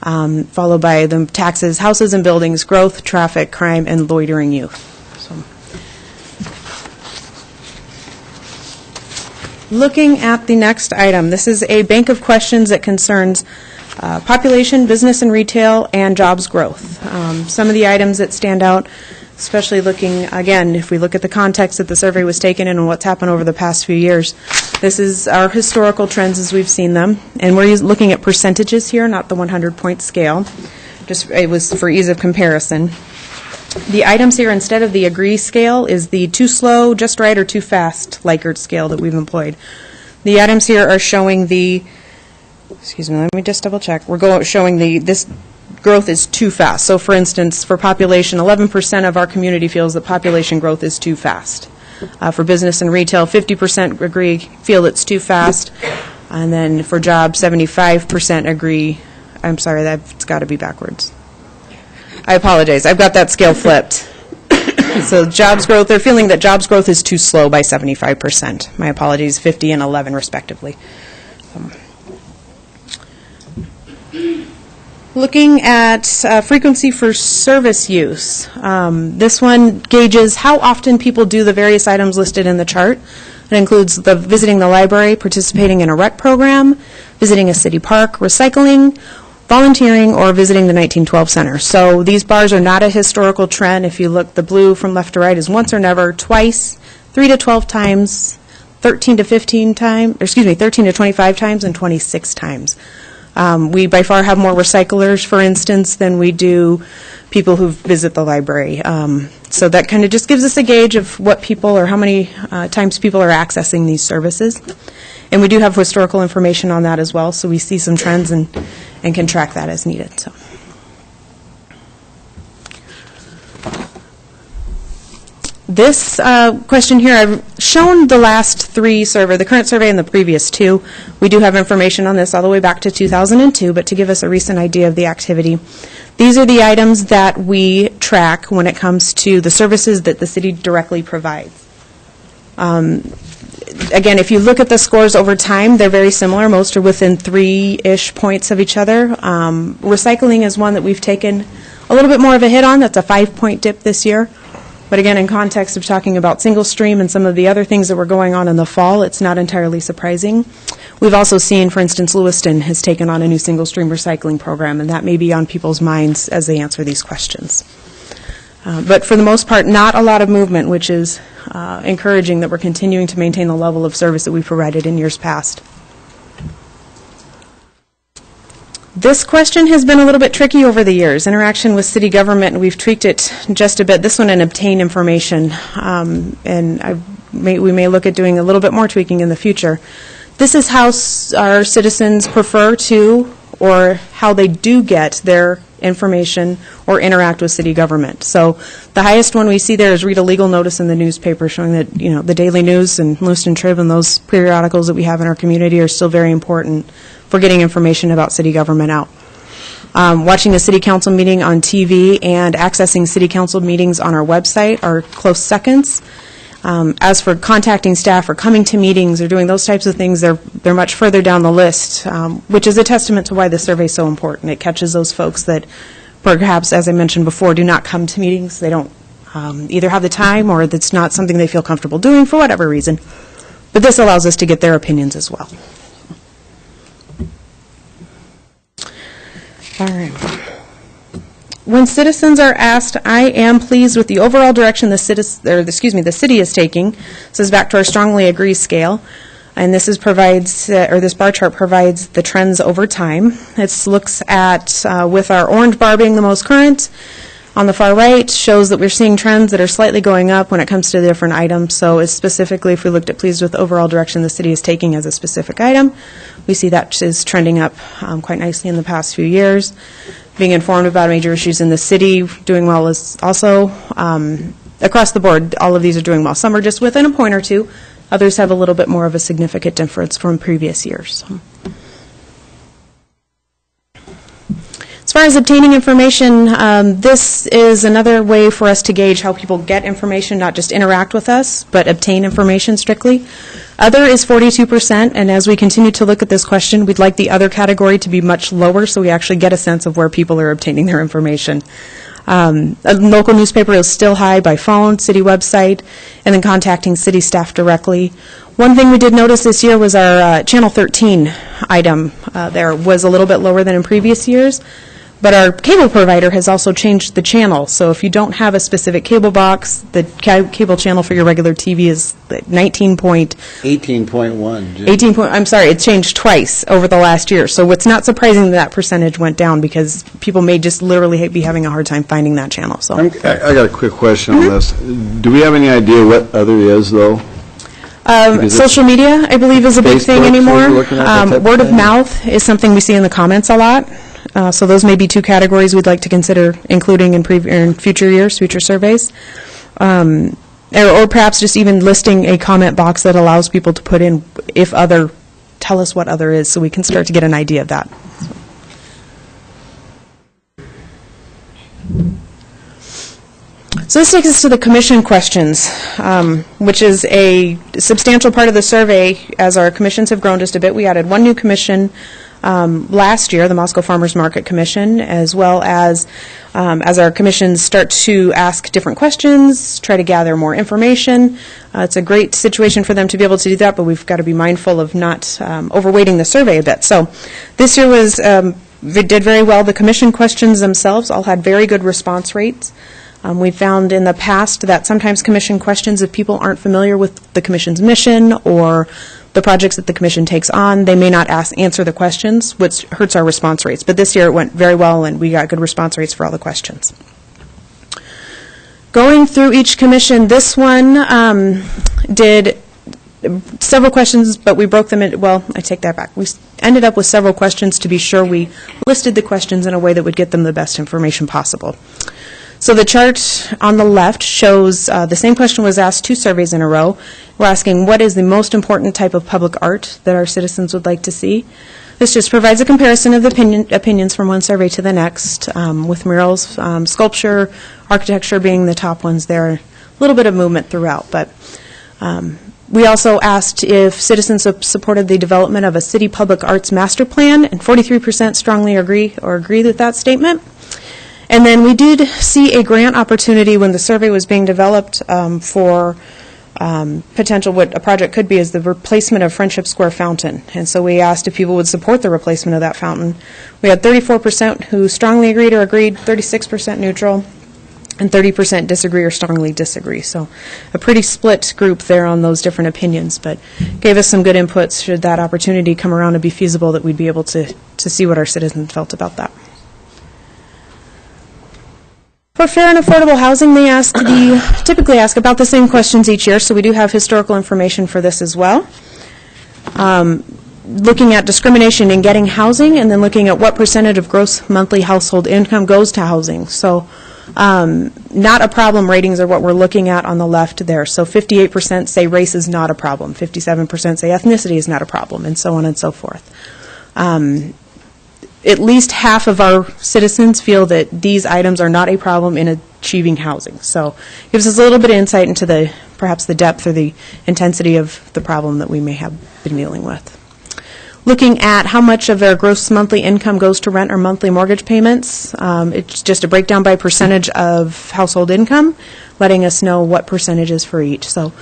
Followed by the taxes, houses and buildings, growth, traffic, crime, and loitering youth. So, looking at the next item, this is a bank of questions that concerns population, business and retail, and jobs growth. Some of the items that stand out, especially looking, again, if we look at the context that the survey was taken in and what's happened over the past few years, this is our historical trends as we've seen them. And we're looking at percentages here, not the 100-point scale. It was for ease of comparison. The items here, instead of the agree scale, is the too slow, just right, or too fast Likert scale that we've employed. The items here are showing excuse me, let me just double check. We're showing this growth is too fast. So for instance, for population, 11% of our community feels that population growth is too fast. For business and retail, 50% feel it's too fast. And then for jobs, 75% agree. I'm sorry, that's got to be backwards. I apologize. I've got that scale flipped. So jobs growth, they're feeling that jobs growth is too slow by 75%. My apologies, 50 and 11 respectively. Looking at frequency for service use. This one gauges how often people do the various items listed in the chart. It includes visiting the library, participating in a rec program, visiting a city park, recycling, volunteering, or visiting the 1912 Center. So these bars are not a historical trend. If you look, the blue from left to right is once or never, twice, 3 to 12 times, 13 to 25 times, and 26 times. We by far have more recyclers, for instance, than we do people who visit the library. So that kind of just gives us a gauge of what people or how many times people are accessing these services. And we do have historical information on that as well, so we see some trends and can track that as needed. So. This question here, I've shown the last three survey, the current survey and the previous two. We do have information on this all the way back to 2002, but to give us a recent idea of the activity. These are the items that we track when it comes to the services that the city directly provides. Again, if you look at the scores over time, they're very similar. Most are within 3-ish points of each other. Recycling is one that we've taken a little bit more of a hit on. That's a 5-point dip this year. But again, in context of talking about single stream and some of the other things that were going on in the fall, it's not entirely surprising. We've also seen, for instance, Lewiston has taken on a new single stream recycling program, and that may be on people's minds as they answer these questions. But for the most part, not a lot of movement, which is encouraging that we're continuing to maintain the level of service that we provided in years past. This question has been a little bit tricky over the years. Interaction with city government, we've tweaked it just a bit. This one, and obtain information, and we may look at doing a little bit more tweaking in the future. This is how our citizens prefer to, or how they do get their information, or interact with city government. So the highest one we see there is read a legal notice in the newspaper showing that, the Daily News and Lewiston Trib and those periodicals that we have in our community are still very important for getting information about city government out. Watching a city council meeting on TV and accessing city council meetings on our website are close seconds. As for contacting staff or coming to meetings or doing those types of things, they're much further down the list, which is a testament to why the survey is so important. It catches those folks that perhaps, as I mentioned before, do not come to meetings. They don't either have the time or it's not something they feel comfortable doing for whatever reason. But this allows us to get their opinions as well. All right. When citizens are asked, I am pleased with the overall direction the city is taking. This is back to our strongly agree scale, and this this bar chart provides the trends over time. It looks at with our orange bar being the most current. On the far right shows that we're seeing trends that are slightly going up when it comes to the different items. So it's specifically, if we looked at pleased with the overall direction the city is taking as a specific item, we see that is trending up quite nicely in the past few years. Being informed about major issues in the city, doing well is also across the board. All of these are doing well. Some are just within a point or two. Others have a little bit more of a significant difference from previous years. As far as obtaining information, this is another way for us to gauge how people get information, not just interact with us, but obtain information strictly. Other is 42%, and as we continue to look at this question, we'd like the other category to be much lower so we actually get a sense of where people are obtaining their information. A local newspaper is still high by phone, city website, and then contacting city staff directly. One thing we did notice this year was our Channel 13 item there was a little bit lower than in previous years. But our cable provider has also changed the channel. So if you don't have a specific cable box, the cable channel for your regular TV is 18.1. I'm sorry, it changed twice over the last year. So it's not surprising that percentage went down because people may just literally be having a hard time finding that channel. So I got a quick question on this. Do we have any idea what other is, though? Social media, I believe, is a big thing anymore. Word of mouth is something we see in the comments a lot. So those may be two categories we'd like to consider including in future years, future surveys. Or perhaps just even listing a comment box that allows people to put in if other, tell us what other is so we can start to get an idea of that. So this takes us to the commission questions, which is a substantial part of the survey. As our commissions have grown just a bit, we added one new commission last year, the Moscow Farmers Market Commission, as well as our commissions start to ask different questions, try to gather more information. It's a great situation for them to be able to do that, but we've got to be mindful of not overweighting the survey a bit. So this year did very well. The commission questions themselves all had very good response rates. We found in the past that sometimes commission questions, if people aren't familiar with the commission's mission or the projects that the commission takes on, they may not answer the questions, which hurts our response rates. But this year it went very well, and we got good response rates for all the questions. Going through each commission, this one did several questions, but we broke them in, well, I take that back. We ended up with several questions to be sure we listed the questions in a way that would get them the best information possible. So the chart on the left shows the same question was asked 2 surveys in a row. We're asking what is the most important type of public art that our citizens would like to see. This just provides a comparison of opinions from one survey to the next, with murals, sculpture, architecture being the top ones there. A little bit of movement throughout, but we also asked if citizens supported the development of a city public arts master plan, and 43% strongly agree with that statement. And then we did see a grant opportunity when the survey was being developed for potential, what a project could be is the replacement of Friendship Square Fountain. And so we asked if people would support the replacement of that fountain. We had 34% who strongly agreed or agreed, 36% neutral, and 30% disagree or strongly disagree. So a pretty split group there on those different opinions, but gave us some good inputs should that opportunity come around and be feasible, that we'd be able to see what our citizens felt about that. For fair and affordable housing, they typically ask about the same questions each year, so we do have historical information for this as well. looking at discrimination in getting housing, and then looking at what percentage of gross monthly household income goes to housing. So not a problem ratings are what we're looking at on the left there. So 58% say race is not a problem, 57% say ethnicity is not a problem, and so on and so forth. At least half of our citizens feel that these items are not a problem in achieving housing. So it gives us a little bit of insight into perhaps the depth or the intensity of the problem that we may have been dealing with. Looking at how much of their gross monthly income goes to rent or monthly mortgage payments, it's just a breakdown by percentage of household income, letting us know what percentage is for each. So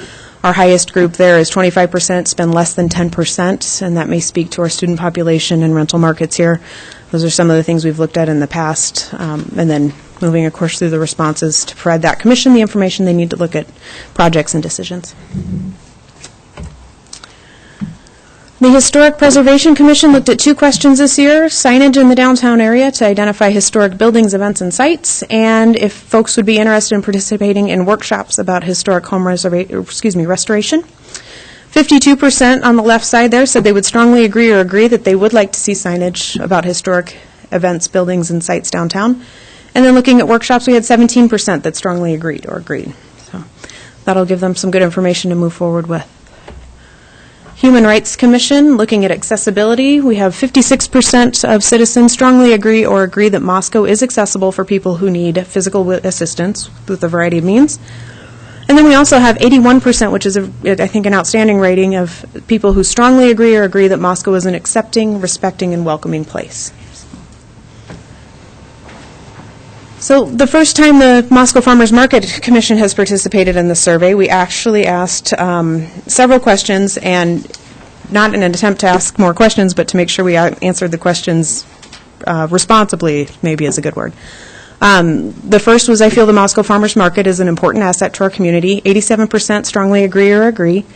our highest group there is 25% spend less than 10%, and that may speak to our student population and rental markets here. Those are some of the things we've looked at in the past, and then moving, of course, through the responses to provide that commission the information they need to look at projects and decisions. The Historic Preservation Commission looked at 2 questions this year: signage in the downtown area to identify historic buildings, events, and sites, and if folks would be interested in participating in workshops about historic home restoration. 52% on the left side there said they would strongly agree that they would like to see signage about historic events, buildings, and sites downtown. And then looking at workshops, we had 17% that strongly agreed. So that'll give them some good information to move forward with. Human Rights Commission, looking at accessibility, we have 56% of citizens strongly agree that Moscow is accessible for people who need physical assistance with a variety of means. And then we also have 81%, which is, I think, an outstanding rating of people who strongly agree that Moscow is an accepting, respecting, and welcoming place. So the first time the Moscow Farmers Market Commission has participated in the survey, we actually asked several questions, and not in an attempt to ask more questions, but to make sure we answered the questions responsibly, maybe is a good word. The first was, I feel the Moscow Farmers Market is an important asset to our community. 87% strongly agree.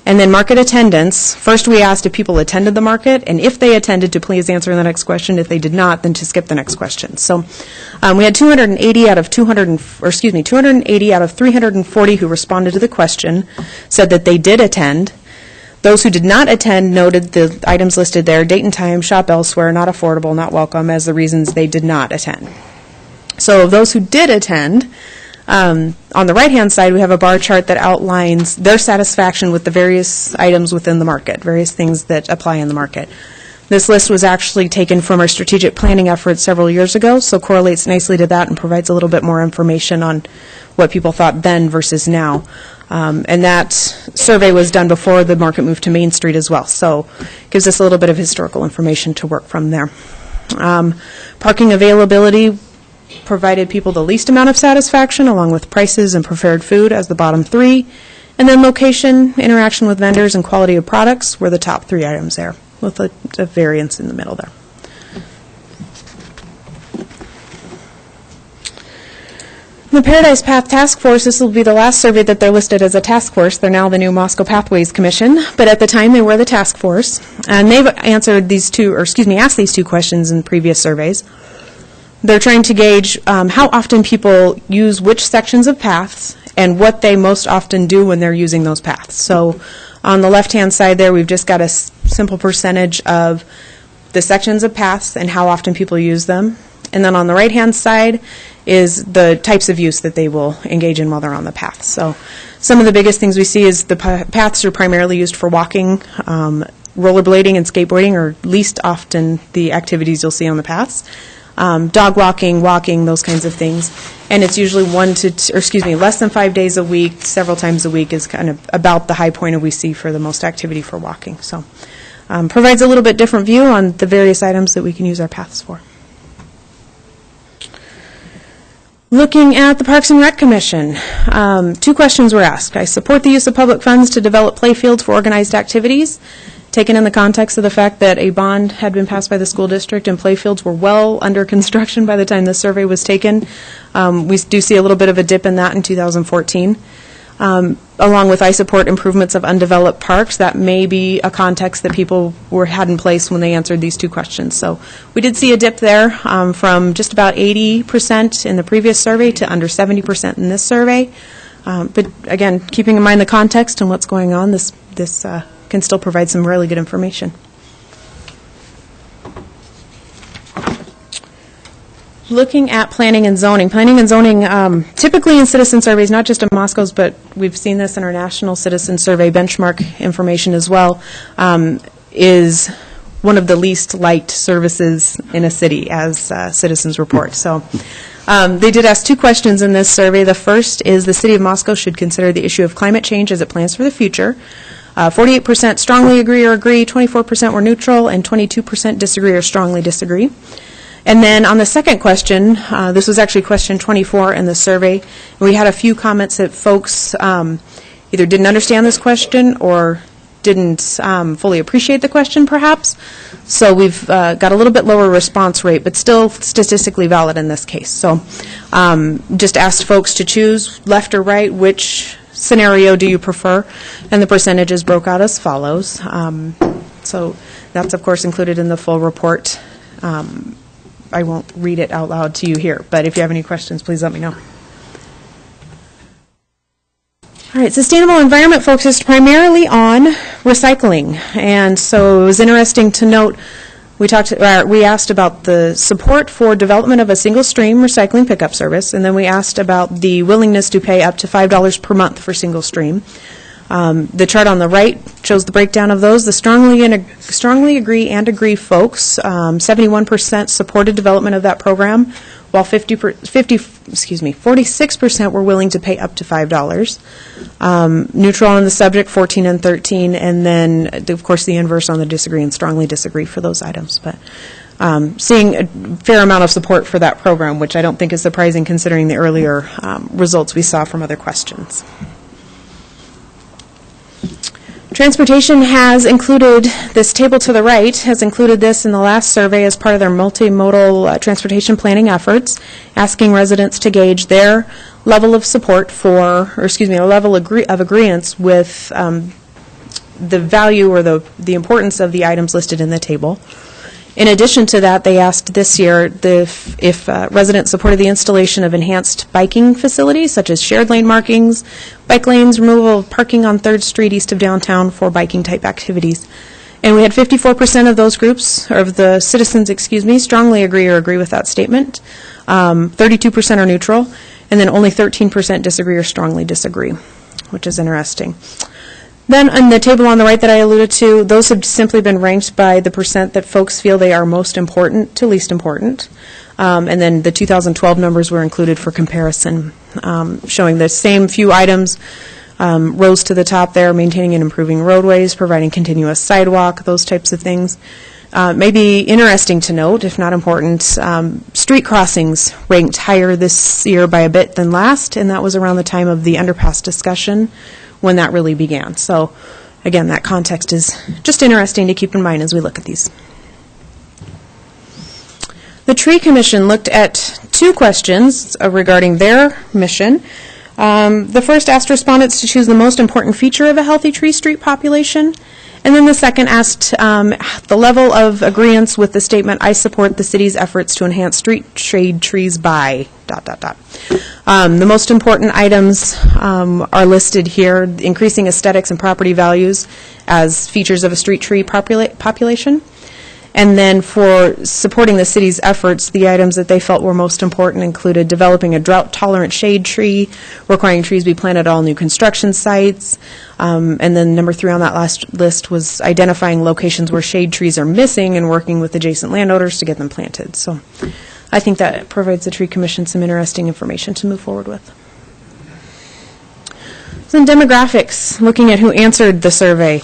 And then market attendance. First we asked if people attended the market, and if they attended, to please answer the next question. If they did not, then to skip the next question. So we had 280 out of 340 who responded to the question said that they did attend. Those who did not attend noted the items listed there: date and time, shop elsewhere, not affordable, not welcome, as the reasons they did not attend. So of those who did attend, on the right-hand side, we have a bar chart that outlines their satisfaction with the various items within the market, various things that apply in the market. This list was actually taken from our strategic planning efforts several years ago, so correlates nicely to that and provides a little bit more information on what people thought then versus now. And that survey was done before the market moved to Main Street as well, so gives us a little bit of historical information to work from there. Parking availability provided people the least amount of satisfaction, along with prices and preferred food as the bottom 3. And then location, interaction with vendors, and quality of products were the top 3 items there, with a variance in the middle there. The Paradise Path Task Force, this will be the last survey that they're listed as a task force. They're now the new Moscow Pathways Commission, but at the time they were the task force. And they've answered asked these 2 questions in previous surveys. They're trying to gauge how often people use which sections of paths and what they most often do when they're using those paths. So on the left-hand side there, we've just got a simple percentage of the sections of paths and how often people use them. And then on the right-hand side is the types of use that they will engage in while they're on the path. So some of the biggest things we see is the paths are primarily used for walking. Rollerblading and skateboarding are least often the activities you'll see on the paths. Dog walking, those kinds of things. And it's usually less than 5 days a week, several times a week is kind of about the high point we see for the most activity for walking. So provides a little bit different view on the various items that we can use our paths for. Looking at the Parks and Rec Commission, 2 questions were asked. I support the use of public funds to develop playfields for organized activities, taken in the context of the fact that a bond had been passed by the school district and playfields were well under construction by the time the survey was taken. We do see a little bit of a dip in that in 2014. Along with I support improvements of undeveloped parks. That may be a context that people had in place when they answered these 2 questions. So we did see a dip there from just about 80% in the previous survey to under 70% in this survey. But again, keeping in mind the context and what's going on, this can still provide some really good information. Looking at planning and zoning. Planning and zoning, typically in citizen surveys, not just in Moscow's, but we've seen this in our national citizen survey benchmark information as well, is one of the least liked services in a city, as citizens report. So they did ask 2 questions in this survey. The first is the city of Moscow should consider the issue of climate change as it plans for the future. 48% strongly agree or agree, 24% were neutral, and 22% disagree or strongly disagree. And then on the second question, this was actually question 24 in the survey, and we had a few comments that folks either didn't understand this question or didn't fully appreciate the question, perhaps. So we've got a little bit lower response rate, but still statistically valid in this case. So just asked folks to choose left or right, which scenario do you prefer? And the percentages broke out as follows. So that's, of course, included in the full report. I won't read it out loud to you here, but if you have any questions, please let me know. All right, sustainable environment focused primarily on recycling, and so it was interesting to note we asked about the support for development of a single stream recycling pickup service, and then we asked about the willingness to pay up to $5 per month for single stream. The chart on the right shows the breakdown of those. The strongly agree and agree folks, 71% supported development of that program, while 46% were willing to pay up to $5. Neutral on the subject, 14 and 13, and then, of course, the inverse on the disagree and strongly disagree for those items. But seeing a fair amount of support for that program, which I don't think is surprising considering the earlier results we saw from other questions. Transportation has included, this table to the right has included this in the last survey as part of their multimodal transportation planning efforts, asking residents to gauge their level of support for, or excuse me, a level of agreeance with the value or the importance of the items listed in the table. In addition to that, they asked this year if residents supported the installation of enhanced biking facilities, such as shared lane markings, bike lanes, removal of parking on 3rd Street east of downtown for biking-type activities. And we had 54% of those groups, or of the citizens, strongly agree or agree with that statement. 32% are neutral, and then only 13% disagree or strongly disagree, which is interesting. Then on the table on the right that I alluded to, those have simply been ranked by the percent that folks feel they are most important to least important. And then the 2012 numbers were included for comparison, showing the same few items rose to the top there, maintaining and improving roadways, providing continuous sidewalk, those types of things. Maybe interesting to note, if not important, street crossings ranked higher this year by a bit than last, and that was around the time of the underpass discussion when that really began. So again, that context is just interesting to keep in mind as we look at these. The Tree Commission looked at 2 questions regarding their mission. The first asked respondents to choose the most important feature of a healthy tree street population, and then the second asked the level of agreeance with the statement, I support the city's efforts to enhance street shade trees by ... The most important items are listed here, increasing aesthetics and property values as features of a street tree population. And then for supporting the city's efforts, the items that they felt were most important included developing a drought-tolerant shade tree, requiring trees be planted at all new construction sites, and then number 3 on that last list was identifying locations where shade trees are missing and working with adjacent landowners to get them planted. So I think that provides the Tree Commission some interesting information to move forward with. So in demographics, looking at who answered the survey.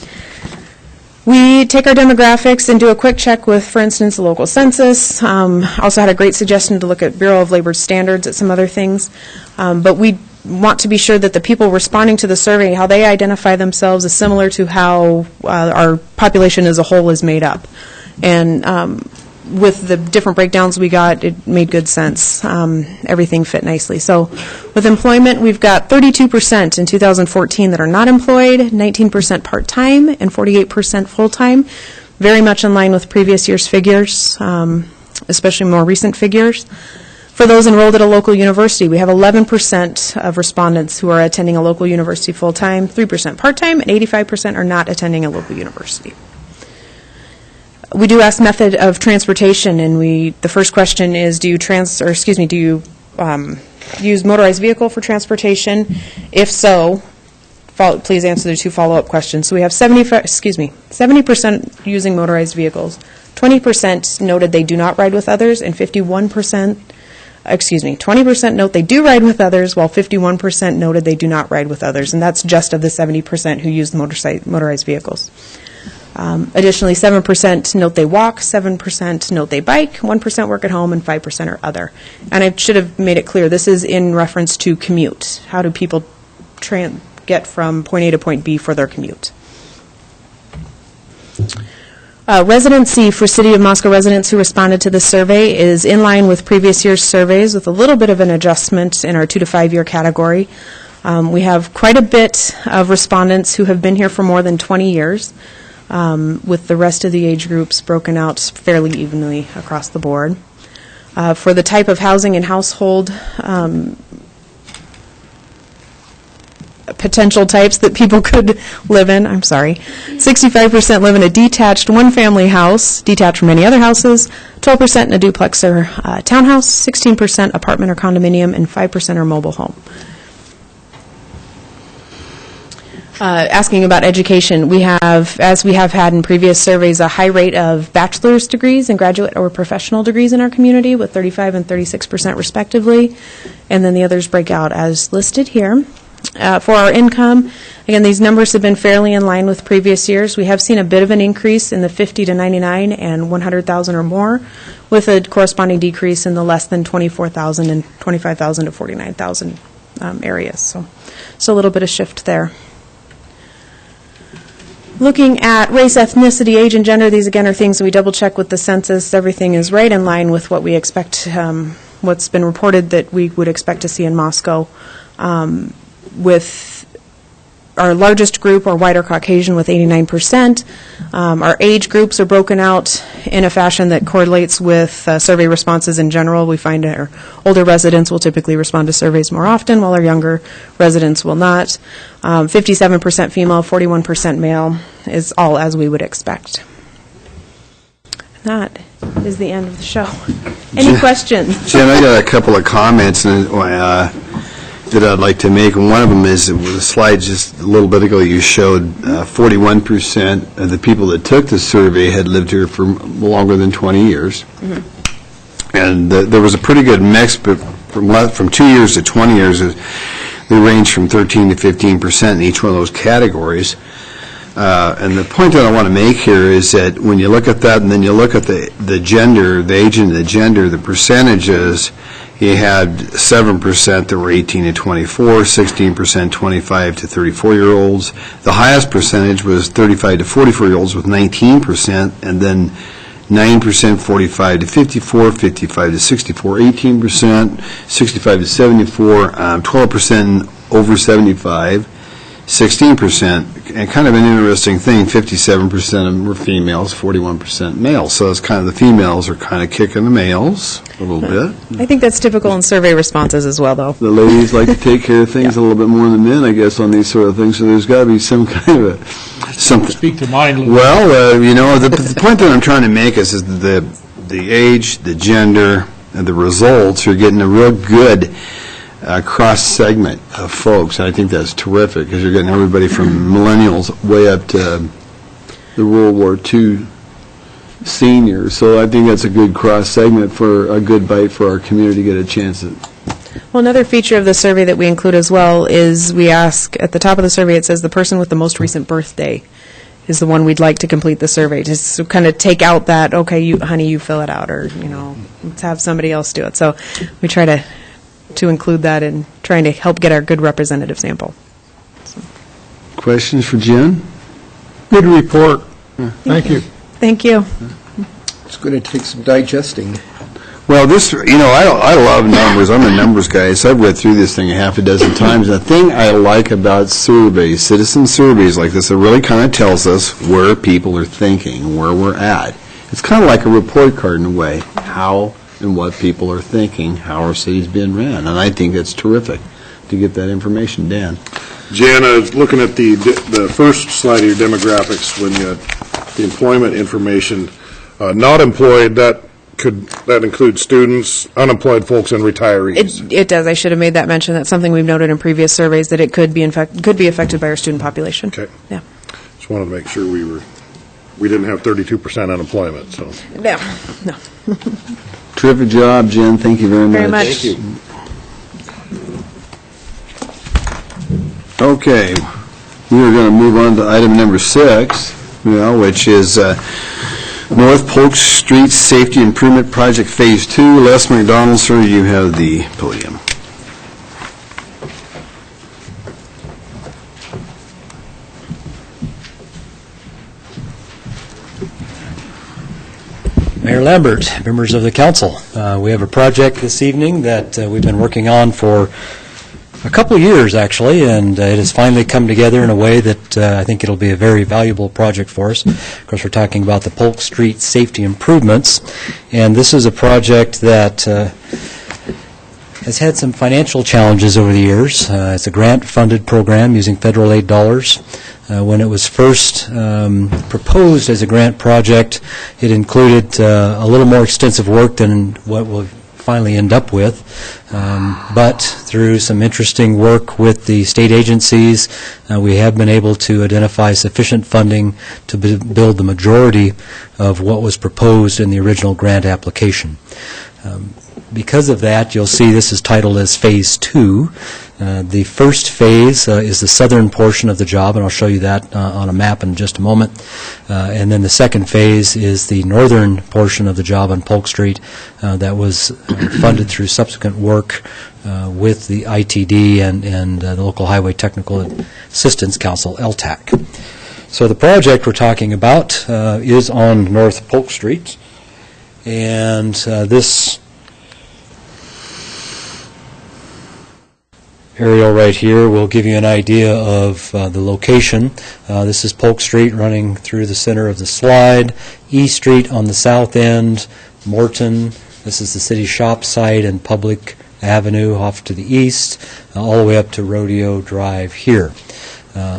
We take our demographics and do a quick check with, for instance, the local census. Also had a great suggestion to look at Bureau of Labor Standards at some other things. But we want to be sure that the people responding to the survey, how they identify themselves, is similar to how our population as a whole is made up. And with the different breakdowns we got, it made good sense. Everything fit nicely. So with employment, we've got 32% in 2014 that are not employed, 19% part-time, and 48% full-time, very much in line with previous year's figures, especially more recent figures. For those enrolled at a local university, we have 11% of respondents who are attending a local university full-time, 3% part-time, and 85% are not attending a local university. We do ask method of transportation, and the first question is, do you use motorized vehicle for transportation? If so, please answer the 2 follow-up questions. So we have 70% using motorized vehicles, 20% noted they do not ride with others, and 20% note they do ride with others, while 51% noted they do not ride with others, and that's just of the 70% who use motorized vehicles. Additionally, 7% note they walk, 7% note they bike, 1% work at home, and 5% are other. And I should have made it clear, this is in reference to commute. How do people get from point A to point B for their commute? Residency for City of Moscow residents who responded to the survey is in line with previous year's surveys, with a little bit of an adjustment in our 2 to 5 year category. We have quite a bit of respondents who have been here for more than 20 years, with the rest of the age groups broken out fairly evenly across the board. For the type of housing and household potential types that people could live in, 65% live in a detached one-family house, detached from any other houses, 12% in a duplex or townhouse, 16% apartment or condominium, and 5% are mobile home. Asking about education, we have, as we have had in previous surveys, a high rate of bachelor's degrees and graduate or professional degrees in our community, with 35% and 36% respectively, and then the others break out as listed here. For our income, again, these numbers have been fairly in line with previous years. We have seen a bit of an increase in the 50 to 99 and 100,000 or more, with a corresponding decrease in the less than 24,000 and 25,000 to 49,000 areas. So a little bit of shift there. Looking at race, ethnicity, age, and gender, these again are things that we double check with the census. Everything is right in line with what we expect, what's been reported that we would expect to see in Moscow. With our largest group, or white or Caucasian, with 89%. Our age groups are broken out in a fashion that correlates with survey responses in general. We find our older residents will typically respond to surveys more often, while our younger residents will not. 57% female, 41% male is all as we would expect. That is the end of the show. Any questions? Jen, I got a couple of comments that I'd like to make, and one of them is the slide just a little bit ago you showed 41% of the people that took the survey had lived here for longer than 20 years. Mm-hmm. And there was a pretty good mix, but from 2 years to 20 years, they range from 13 to 15% in each one of those categories. And the point that I want to make here is that when you look at that and then you look at the gender, the age and the gender, the percentages, you had 7% that were 18 to 24, 16% 25 to 34-year-olds. The highest percentage was 35 to 44-year-olds with 19%, and then 9% 45 to 54, 55 to 64, 18%, 65 to 74, 12% over 75, 16%, and kind of an interesting thing, 57% of them were females, 41% males. So it's kind of the females are kind of kicking the males a little bit. I think that's typical in survey responses as well, though. The ladies like to take care of things a little bit more than men, I guess, on these sort of things. So there's got to be some kind of something. Speak to mine a little Well, the point that I'm trying to make is the age, the gender, and the results. You're getting a real good cross-segment of folks, and I think that's terrific, because you're getting everybody from millennials way up to the World War II seniors. So I think that's a good cross-segment for a good bite for our community to get a chance at. Well, another feature of the survey that we include as well is we ask, at the top of the survey, it says the person with the most recent birthday is the one we'd like to complete the survey, just to kind of take out that, okay, honey, you fill it out, or, let's have somebody else do it. So we try to include that in trying to help get our good representative sample. So. Questions for Jen? Good report. Thank you. Thank you. It's going to take some digesting. Well, this, I love numbers. I'm a numbers guy, so I've read through this thing a half a dozen times. The thing I like about surveys, citizen surveys like this, it really kind of tells us where people are thinking, where we're at. It's kind of like a report card in a way, how and what people are thinking, how our city's been ran. And I think it's terrific to get that information. Dan? Jan, I was looking at the first slide of your demographics when you had the employment information. Not employed, that includes students, unemployed folks, and retirees. It does. I should have made that mention. That's something we've noted in previous surveys, that it could be affected by our student population. Okay. Yeah. Just wanted to make sure we didn't have 32% unemployment, so. No. Terrific job, Jen. Thank you very much. Very much. Thank you. Okay, we are going to move on to item number 6, which is North Polk Street Safety Improvement Project Phase 2. Les McDonald, sir, you have the podium. Mayor Lambert, members of the council, we have a project this evening that we've been working on for a couple of years, actually, and it has finally come together in a way that I think it'll be a very valuable project for us. Of course, we're talking about the Polk Street safety improvements, and this is a project that has had some financial challenges over the years. It's a grant-funded program using federal aid dollars. When it was first proposed as a grant project, it included a little more extensive work than what we'll finally end up with. But through some interesting work with the state agencies, we have been able to identify sufficient funding to build the majority of what was proposed in the original grant application. Because of that, you'll see this is titled as Phase 2. The first phase is the southern portion of the job, and I'll show you that on a map in just a moment. And then the second phase is the northern portion of the job on Polk Street that was funded through subsequent work with the ITD and the Local Highway Technical Assistance Council, LTAC. So the project we're talking about is on North Polk Street, and this aerial right here will give you an idea of the location. This is Polk Street running through the center of the slide, E Street on the south end, Morton, this is the city shop site, and Public Avenue off to the east, all the way up to Rodeo Drive here.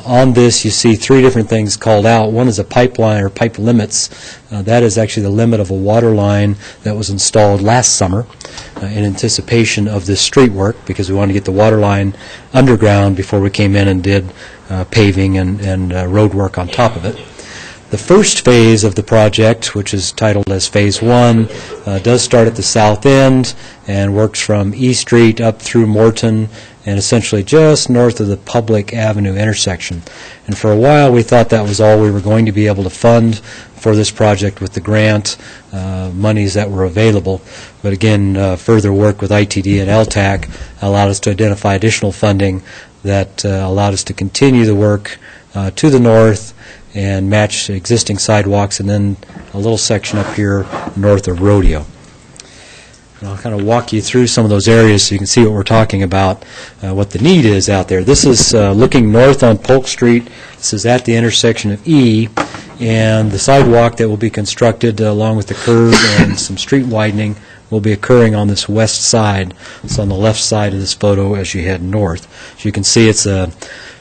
On this, you see three different things called out. One is a pipeline or pipe limits. That is actually the limit of a water line that was installed last summer in anticipation of this street work, because we wanted to get the water line underground before we came in and did paving and road work on top of it. The first phase of the project, which is titled as Phase 1, does start at the south end and works from E Street up through Morton and essentially just north of the Public Avenue intersection. And for a while we thought that was all we were going to be able to fund for this project with the grant monies that were available. But again, further work with ITD and LTAC allowed us to identify additional funding that allowed us to continue the work to the north and match existing sidewalks, and then a little section up here north of Rodeo. And I'll kind of walk you through some of those areas so you can see what we're talking about, what the need is out there. This is looking north on Polk Street. This is at the intersection of E, and the sidewalk that will be constructed along with the curb and some street widening will be occurring on this west side. It's on the left side of this photo as you head north. As you can see, it's a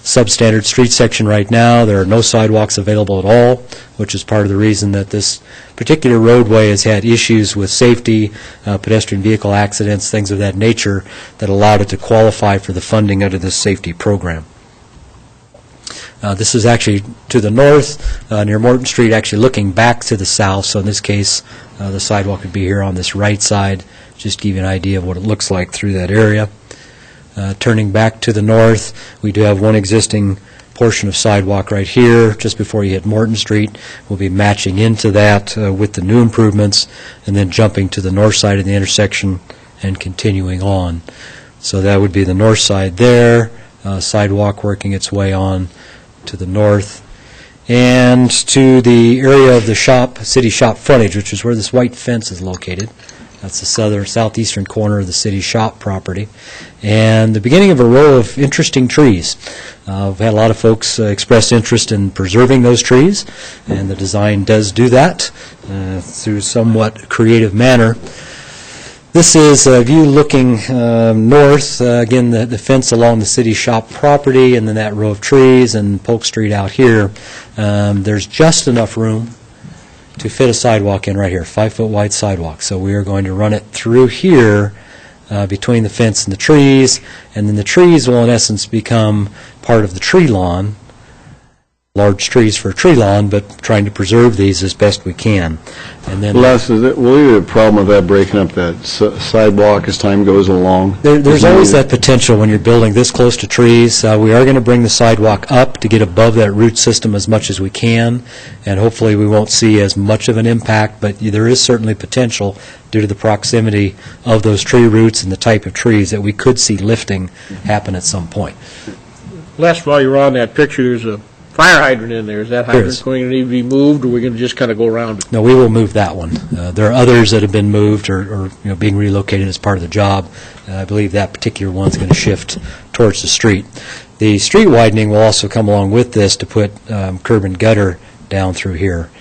substandard street section right now. There are no sidewalks available at all, which is part of the reason that this particular roadway has had issues with safety, pedestrian vehicle accidents, things of that nature that allowed it to qualify for the funding under this safety program. This is actually to the north, near Morton Street, actually looking back to the south. So in this case, the sidewalk would be here on this right side, just to give you an idea of what it looks like through that area. Turning back to the north, we do have one existing portion of sidewalk right here, just before you hit Morton Street. We'll be matching into that with the new improvements, and then jumping to the north side of the intersection and continuing on. So that would be the north side there, sidewalk working its way on to the north, and to the area of the city shop frontage, which is where this white fence is located. That's the southeastern corner of the city shop property, and the beginning of a row of interesting trees. We've had a lot of folks express interest in preserving those trees, and the design does do that through somewhat creative manner. This is a view looking north, again the fence along the city shop property, and then that row of trees and Polk Street out here. There's just enough room to fit a sidewalk in right here, 5-foot wide sidewalk. So we are going to run it through here between the fence and the trees, and then the trees will in essence become part of the tree lawn, large trees for a tree lawn, but trying to preserve these as best we can. And then Les, will you have a problem with that breaking up that sidewalk as time goes along? There's always that potential when you're building this close to trees. We are going to bring the sidewalk up to get above that root system as much as we can, and hopefully we won't see as much of an impact, but there is certainly potential due to the proximity of those tree roots and the type of trees that we could see lifting happen at some point. Les, while you're on that picture, there's a fire hydrant in there. Is that hydrant going to need to be moved, or are we going to just kind of go around it? No, we will move that one. There are others that have been moved or being relocated as part of the job. I believe that particular one's going to shift towards the street. The street widening will also come along with this to put curb and gutter down through here.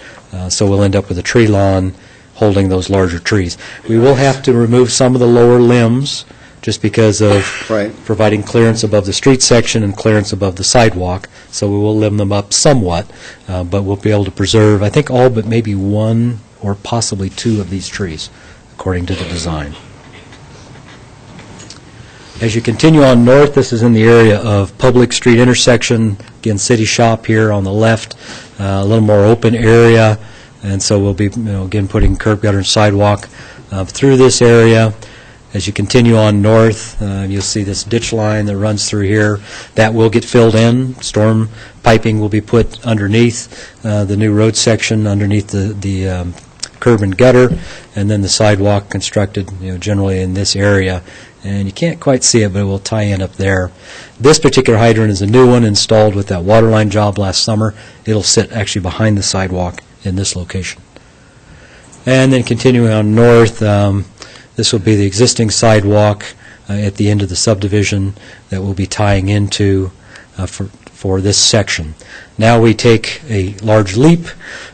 So we'll end up with a tree lawn holding those larger trees. We will have to remove some of the lower limbs just because of providing clearance above the street section and clearance above the sidewalk. So we will limb them up somewhat, but we'll be able to preserve, I think, all but maybe one or possibly two of these trees, according to the design. As you continue on north, this is in the area of Public Street intersection, again, City Shop here on the left, a little more open area, and so we'll be, again, putting curb, gutter, and sidewalk through this area. As you continue on north, you'll see this ditch line that runs through here. That will get filled in. Storm piping will be put underneath the new road section, underneath the curb and gutter, and then the sidewalk constructed, generally in this area. And you can't quite see it, but it will tie in up there. This particular hydrant is a new one installed with that water line job last summer. It'll sit actually behind the sidewalk in this location. And then continuing on north, this will be the existing sidewalk at the end of the subdivision that we'll be tying into for this section. Now we take a large leap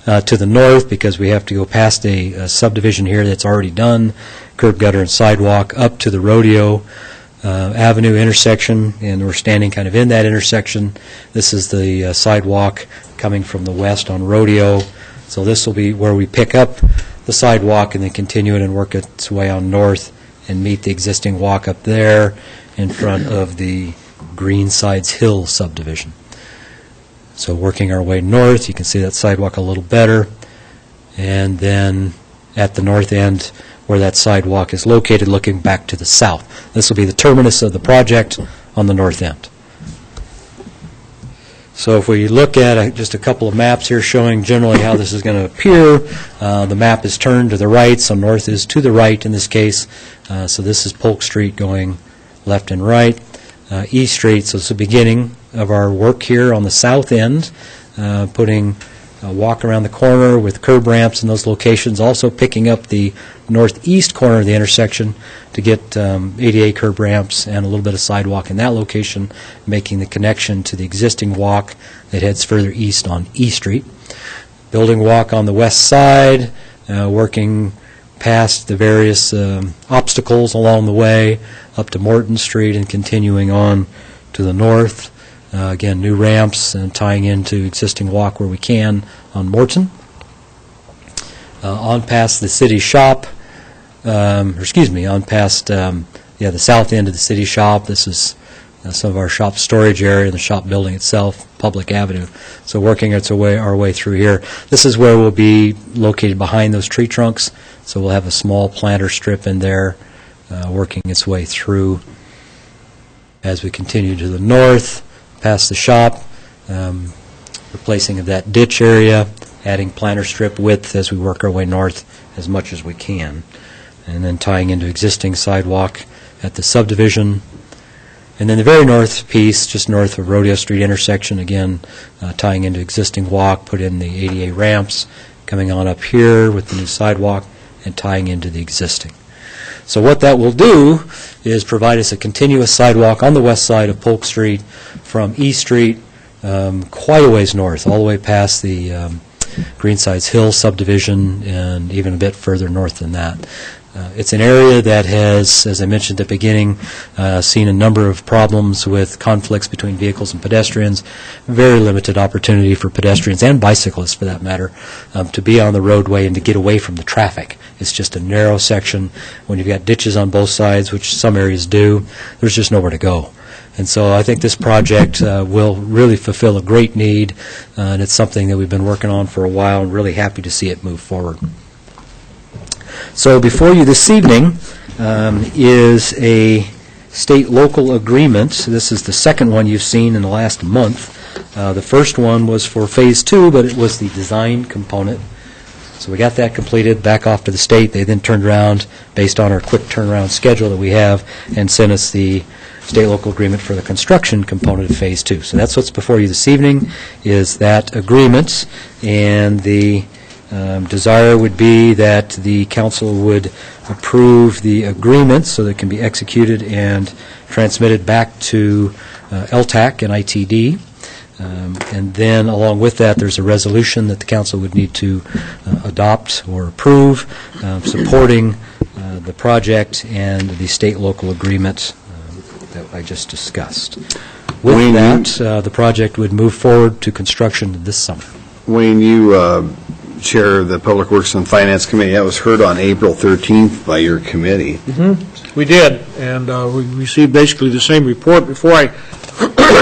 to the north because we have to go past a subdivision here that's already done, curb, gutter, and sidewalk, up to the Rodeo Avenue intersection, and we're standing kind of in that intersection. This is the sidewalk coming from the west on Rodeo. So this will be where we pick up the sidewalk and then continue it and work its way on north and meet the existing walk up there in front of the Greensides Hill subdivision. So working our way north, you can see that sidewalk a little better. And then at the north end where that sidewalk is located, looking back to the south. This will be the terminus of the project on the north end. So if we look at just a couple of maps here showing generally how this is going to appear, the map is turned to the right, so north is to the right in this case. So this is Polk Street going left and right. East Street, so it's the beginning of our work here on the south end, putting a walk around the corner with curb ramps in those locations, also picking up the northeast corner of the intersection to get ADA curb ramps and a little bit of sidewalk in that location, making the connection to the existing walk that heads further east on E Street. Building walk on the west side, working past the various obstacles along the way up to Morton Street and continuing on to the north. Again, new ramps and tying into existing walk where we can on Morton. On past the city shop, on past the south end of the city shop. This is some of our shop storage area and the shop building itself, Public Avenue. So working our way through here. This is where we'll be located behind those tree trunks. So we'll have a small planter strip in there working its way through as we continue to the north, past the shop, replacing of that ditch area, adding planter strip width as we work our way north as much as we can, and then tying into existing sidewalk at the subdivision. And then the very north piece, just north of Rodeo Street intersection, again, tying into existing walk, put in the ADA ramps, coming on up here with the new sidewalk, and tying into the existing. So what that will do is provide us a continuous sidewalk on the west side of Polk Street from E Street quite a ways north, all the way past the Greensides Hill subdivision and even a bit further north than that. It's an area that has, as I mentioned at the beginning, seen a number of problems with conflicts between vehicles and pedestrians, very limited opportunity for pedestrians and bicyclists, for that matter, to be on the roadway and to get away from the traffic. It's just a narrow section. When you've got ditches on both sides, which some areas do, there's just nowhere to go. And so I think this project will really fulfill a great need, and it's something that we've been working on for a while, and really happy to see it move forward. So before you this evening is a state-local agreement. This is the second one you've seen in the last month. The first one was for Phase 2, but it was the design component. So we got that completed, back off to the state. They then turned around, based on our quick turnaround schedule that we have, and sent us the state-local agreement for the construction component of Phase 2. So that's what's before you this evening, is that agreement, and the desire would be that the council would approve the agreement so that it can be executed and transmitted back to LTAC and ITD. And then along with that, there's a resolution that the council would need to adopt or approve supporting the project and the state-local agreement that I just discussed. With that, the project would move forward to construction this summer. Wayne, you chair of the Public Works and Finance Committee. That was heard on April 13th by your committee. We did, and we received basically the same report. Before I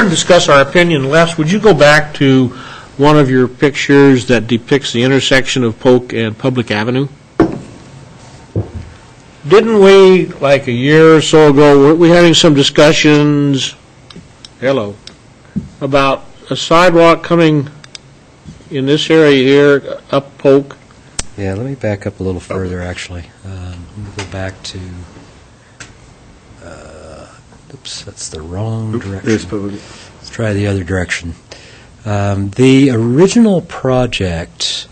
discuss our opinion, Les, would you go back to one of your pictures that depicts the intersection of Polk and Public Avenue? Didn't we, like a year or so ago, weren't we having some discussions, about a sidewalk coming in this area here, up Polk? Yeah, let me back up a little further, actually. Let me go back to, oops, that's the wrong direction. Let's try the other direction. The original project,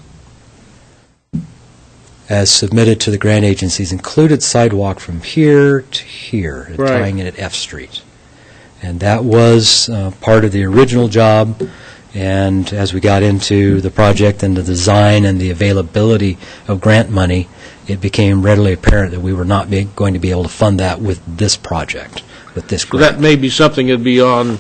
as submitted to the grant agencies, included sidewalk from here to here, tying in at F Street. And that was part of the original job. And as we got into the project and the design and the availability of grant money, it became readily apparent that we were not going to be able to fund that with this project, with this grant. So that may be something that'd be on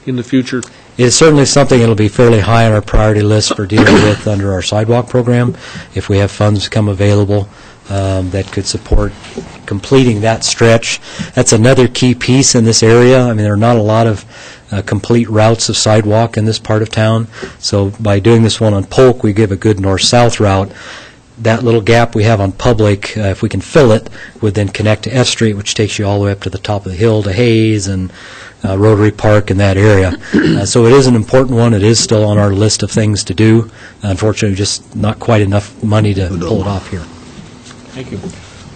in the future? It is certainly something that will be fairly high on our priority list for dealing with under our sidewalk program, if we have funds come available that could support completing that stretch. That's another key piece in this area. I mean, there are not a lot of complete routes of sidewalk in this part of town. So by doing this one on Polk, we give a good north-south route. That little gap we have on Public, if we can fill it, would then connect to F Street, which takes you all the way up to the top of the hill to Hayes and Rotary Park in that area. So it is an important one. It is still on our list of things to do. Unfortunately, just not quite enough money to pull it off here. Thank you.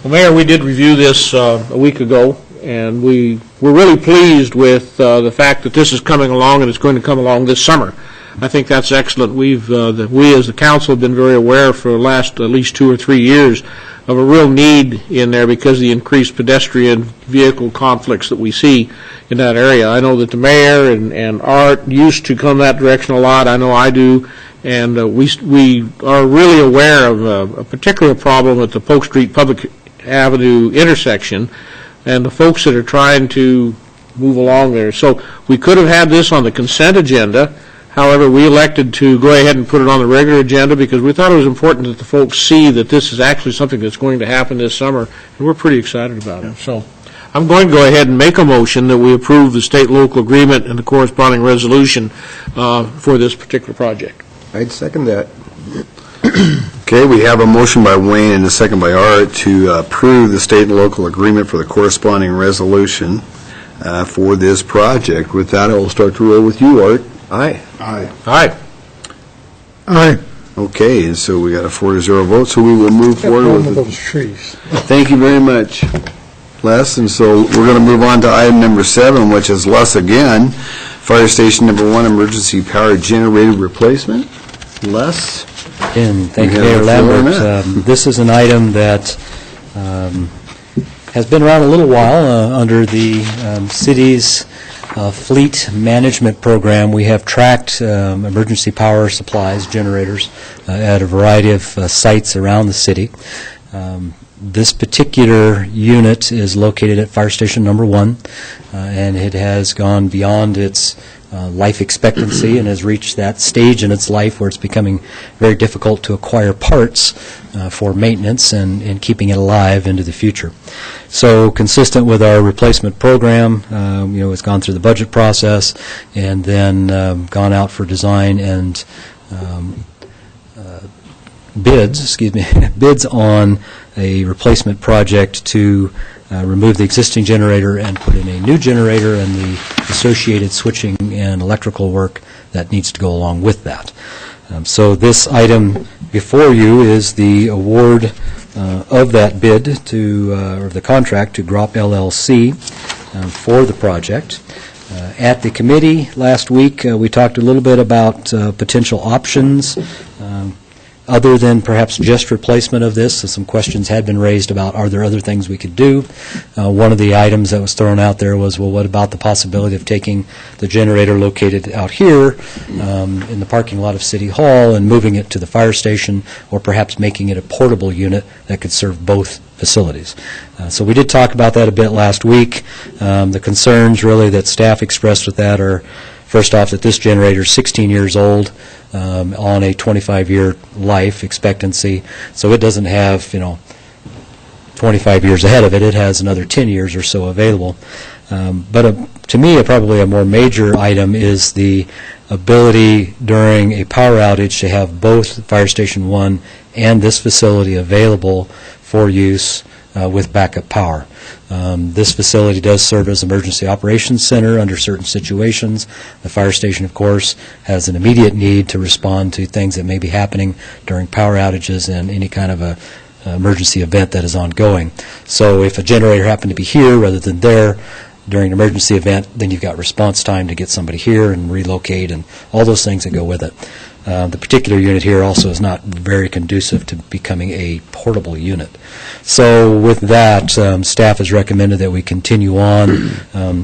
Well, Mayor, we did review this a week ago, and we were really pleased with the fact that this is coming along, and it's going to come along this summer. I think that's excellent. We as the council have been very aware for the last at least 2 or 3 years of a real need in there because of the increased pedestrian vehicle conflicts that we see in that area. I know that the mayor and Art used to come that direction a lot. I know I do. And we are really aware of a particular problem at the Polk Street Public Avenue intersection and the folks that are trying to move along there. So we could have had this on the consent agenda. However, we elected to go ahead and put it on the regular agenda because we thought it was important that the folks see that this is actually something that's going to happen this summer, and we're pretty excited about it. So I'm going to go ahead and make a motion that we approve the state-local agreement and the corresponding resolution for this particular project. I'd second that. Okay, we have a motion by Wayne and a second by Art to approve the state and local agreement for the corresponding resolution for this project. With that, I will start to roll with you, Art. Aye. Aye. Aye. Aye. Okay, and so we got a 4-0 vote, so we will move forward with those trees. Thank you very much, Les. And so we're going to move on to item number 7, which is Les again. Fire Station number 1, emergency power generator replacement. Les? And thank you, Mayor Lambert. This is an item that has been around a little while under the city's fleet management program. We have tracked emergency power supplies, generators, at a variety of sites around the city. This particular unit is located at Fire Station Number 1, and it has gone beyond its life expectancy and has reached that stage in its life where it's becoming very difficult to acquire parts for maintenance and keeping it alive into the future. So consistent with our replacement program, it's gone through the budget process and then gone out for design and bids on a replacement project to remove the existing generator and put in a new generator and the associated switching and electrical work that needs to go along with that. So this item before you is the award of that bid or the contract to GROP LLC for the project. At the committee last week, we talked a little bit about potential options other than perhaps just replacement of this. So some questions had been raised about are there other things we could do. One of the items that was thrown out there was, well, what about the possibility of taking the generator located out here in the parking lot of City Hall and moving it to the fire station, or perhaps making it a portable unit that could serve both facilities. So we did talk about that a bit last week. The concerns really that staff expressed with that are, first off, that this generator is 16 years old on a 25-year life expectancy, so it doesn't have, 25 years ahead of it. It has another 10 years or so available. But to me, probably a more major item is the ability during a power outage to have both Fire Station 1 and this facility available for use with backup power. This facility does serve as emergency operations center under certain situations. The fire station, of course, has an immediate need to respond to things that may be happening during power outages and any kind of a emergency event that is ongoing. So if a generator happened to be here rather than there during an emergency event, then you've got response time to get somebody here and relocate and all those things that go with it. The particular unit here also is not very conducive to becoming a portable unit. So with that, staff has recommended that we continue on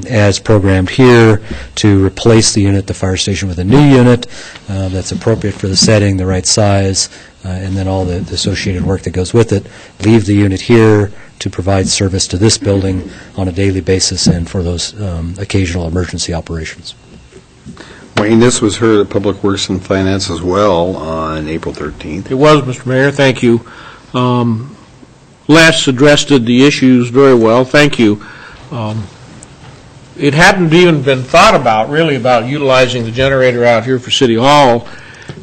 as programmed here to replace the unit at the fire station with a new unit that's appropriate for the setting, the right size, and then all the associated work that goes with it. Leave the unit here to provide service to this building on a daily basis and for those occasional emergency operations. Wayne, this was heard at Public Works and Finance as well on April 13th. It was, Mr. Mayor. Thank you. Les addressed the issues very well. Thank you. It hadn't even been thought about, really, about utilizing the generator out here for City Hall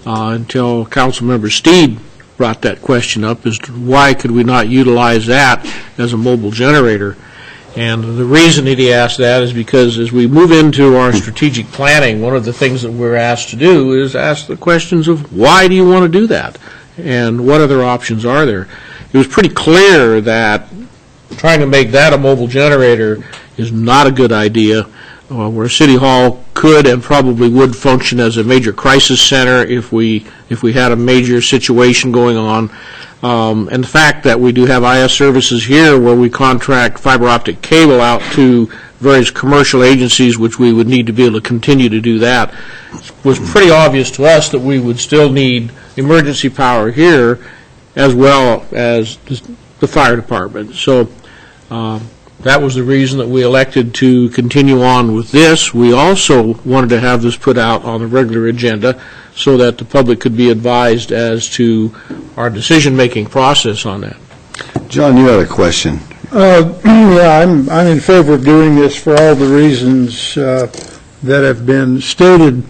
until Councilmember Steed brought that question up as to why could we not utilize that as a mobile generator. And the reason that he asked that is because as we move into our strategic planning, one of the things that we're asked to do is ask the questions of why do you want to do that and what other options are there. It was pretty clear that trying to make that a mobile generator is not a good idea, where City Hall could and probably would function as a major crisis center if we had a major situation going on. And the fact that we do have IS services here where we contract fiber optic cable out to various commercial agencies, which we would need to be able to continue to do that, was pretty obvious to us that we would still need emergency power here as well as the fire department. So that was the reason that we elected to continue on with this. We also wanted to have this put out on the regular agenda so that the public could be advised as to our decision-making process on that. John, you had a question. Yeah, I'm in favor of doing this for all the reasons that have been stated.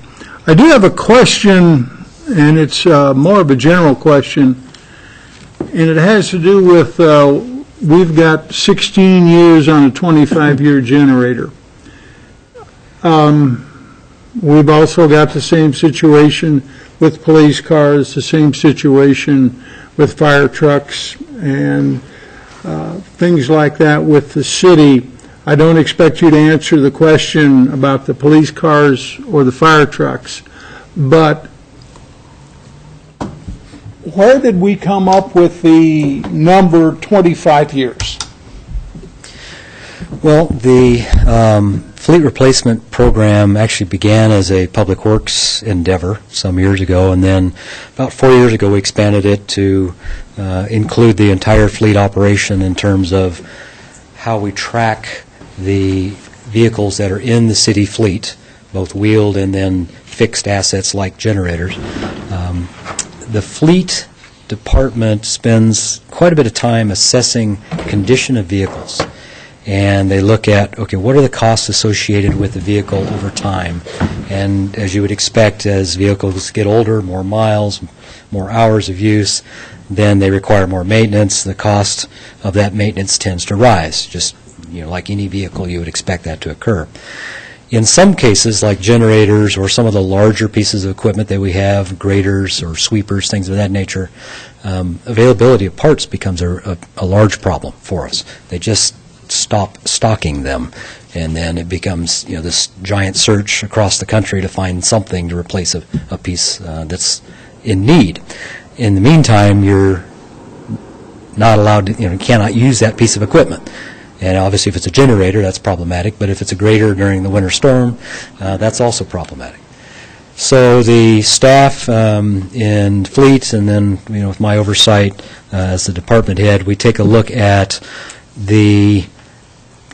I do have a question, and it's more of a general question, and it has to do with we've got 16 years on a 25-year generator. We've also got the same situation with police cars, the same situation with fire trucks, and things like that with the city. I don't expect you to answer the question about the police cars or the fire trucks, but where did we come up with the number 25 years? Well, fleet replacement program actually began as a public works endeavor some years ago, and then about 4 years ago we expanded it to include the entire fleet operation in terms of how we track the vehicles that are in the city fleet, both wheeled and then fixed assets like generators. The fleet department spends quite a bit of time assessing condition of vehicles. And they look at, okay, what are the costs associated with the vehicle over time? And as you would expect, as vehicles get older, more miles, more hours of use, then they require more maintenance. The cost of that maintenance tends to rise. Just, like any vehicle, you would expect that to occur. In some cases, like generators or some of the larger pieces of equipment that we have, graders or sweepers, things of that nature, availability of parts becomes a large problem for us. They just stop stocking them, and then it becomes this giant search across the country to find something to replace a piece that's in need. In the meantime, you're not allowed to, cannot use that piece of equipment. And obviously if it's a generator, that's problematic, but if it's a grader during the winter storm, that's also problematic. So the staff in fleet, and then with my oversight as the department head, we take a look at the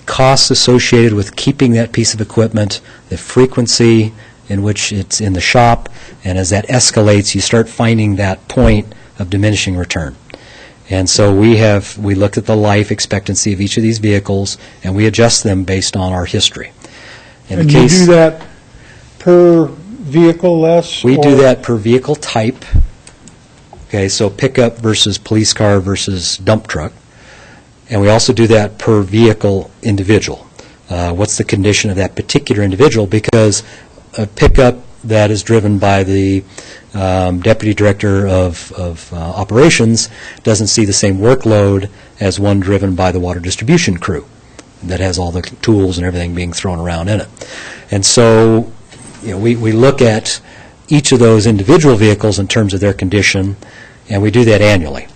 costs associated with keeping that piece of equipment, the frequency in which it's in the shop, and as that escalates, you start finding that point of diminishing return. And so we looked at the life expectancy of each of these vehicles, and we adjust them based on our history. And you do that per vehicle less? We do that per vehicle type. Okay, so pickup versus police car versus dump truck. And we also do that per vehicle individual. What's the condition of that particular individual? Because a pickup that is driven by the deputy director of operations doesn't see the same workload as one driven by the water distribution crew that has all the tools and everything being thrown around in it. And so we look at each of those individual vehicles in terms of their condition, and we do that annually.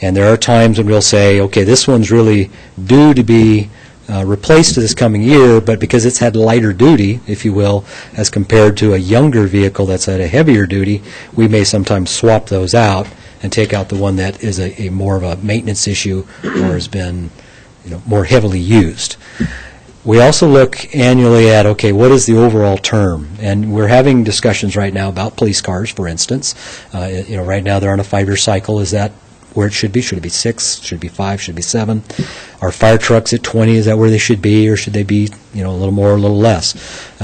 And there are times when we'll say, okay, this one's really due to be replaced this coming year, but because it's had lighter duty, if you will, as compared to a younger vehicle that's had a heavier duty, we may sometimes swap those out and take out the one that is a more of a maintenance issue or has been more heavily used. We also look annually at, okay, what is the overall term? And we're having discussions right now about police cars, for instance. Right now they're on a 5-year cycle. Is that where it should be? Should it be 6? Should it be 5? Should it be 7? Are fire trucks at 20? Is that where they should be, or should they be a little more or a little less?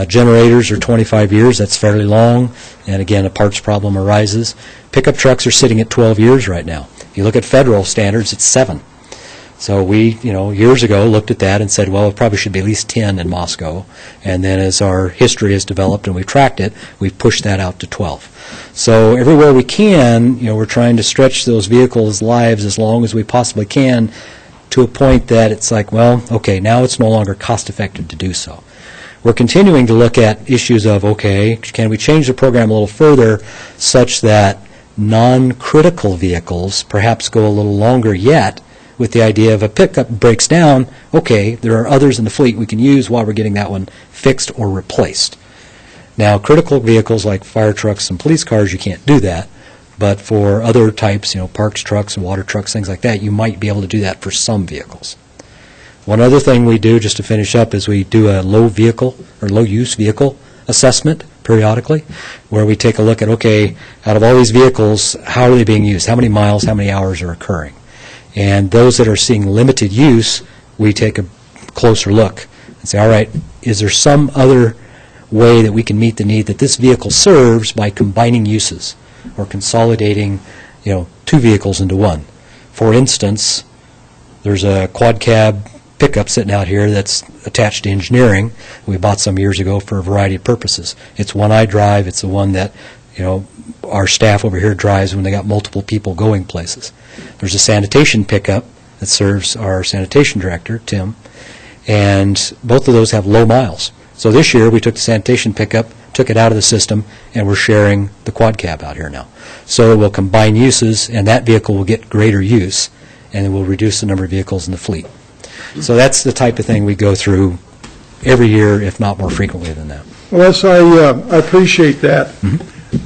Generators are 25 years. That's fairly long, and again, a parts problem arises. Pickup trucks are sitting at 12 years right now. If you look at federal standards, it's 7. So we, years ago looked at that and said, well, it probably should be at least 10 in Moscow. And then as our history has developed and we've tracked it, we've pushed that out to 12. So everywhere we can, we're trying to stretch those vehicles' lives as long as we possibly can to a point that it's like, well, okay, now it's no longer cost-effective to do so. We're continuing to look at issues of, okay, can we change the program a little further such that non-critical vehicles perhaps go a little longer yet, with the idea of a pickup breaks down, okay, there are others in the fleet we can use while we're getting that one fixed or replaced. Now, critical vehicles like fire trucks and police cars, you can't do that. But for other types, parks trucks and water trucks, things like that, you might be able to do that for some vehicles. One other thing we do, just to finish up, is we do a low-use vehicle assessment periodically, where we take a look at, okay, out of all these vehicles, how are they being used? How many miles, how many hours are occurring? And those that are seeing limited use, we take a closer look and say, all right, is there some other way that we can meet the need that this vehicle serves by combining uses or consolidating, 2 vehicles into one? For instance, there's a quad cab pickup sitting out here that's attached to engineering. We bought some years ago for a variety of purposes. It's one I drive. It's the one that, our staff over here drives when they got multiple people going places. There's a sanitation pickup that serves our sanitation director, Tim, and both of those have low miles. So this year we took the sanitation pickup, took it out of the system, and we're sharing the quad cab out here now. So we'll combine uses, and that vehicle will get greater use, and it will reduce the number of vehicles in the fleet. So that's the type of thing we go through, every year, if not more frequently than that. Wes, I appreciate that.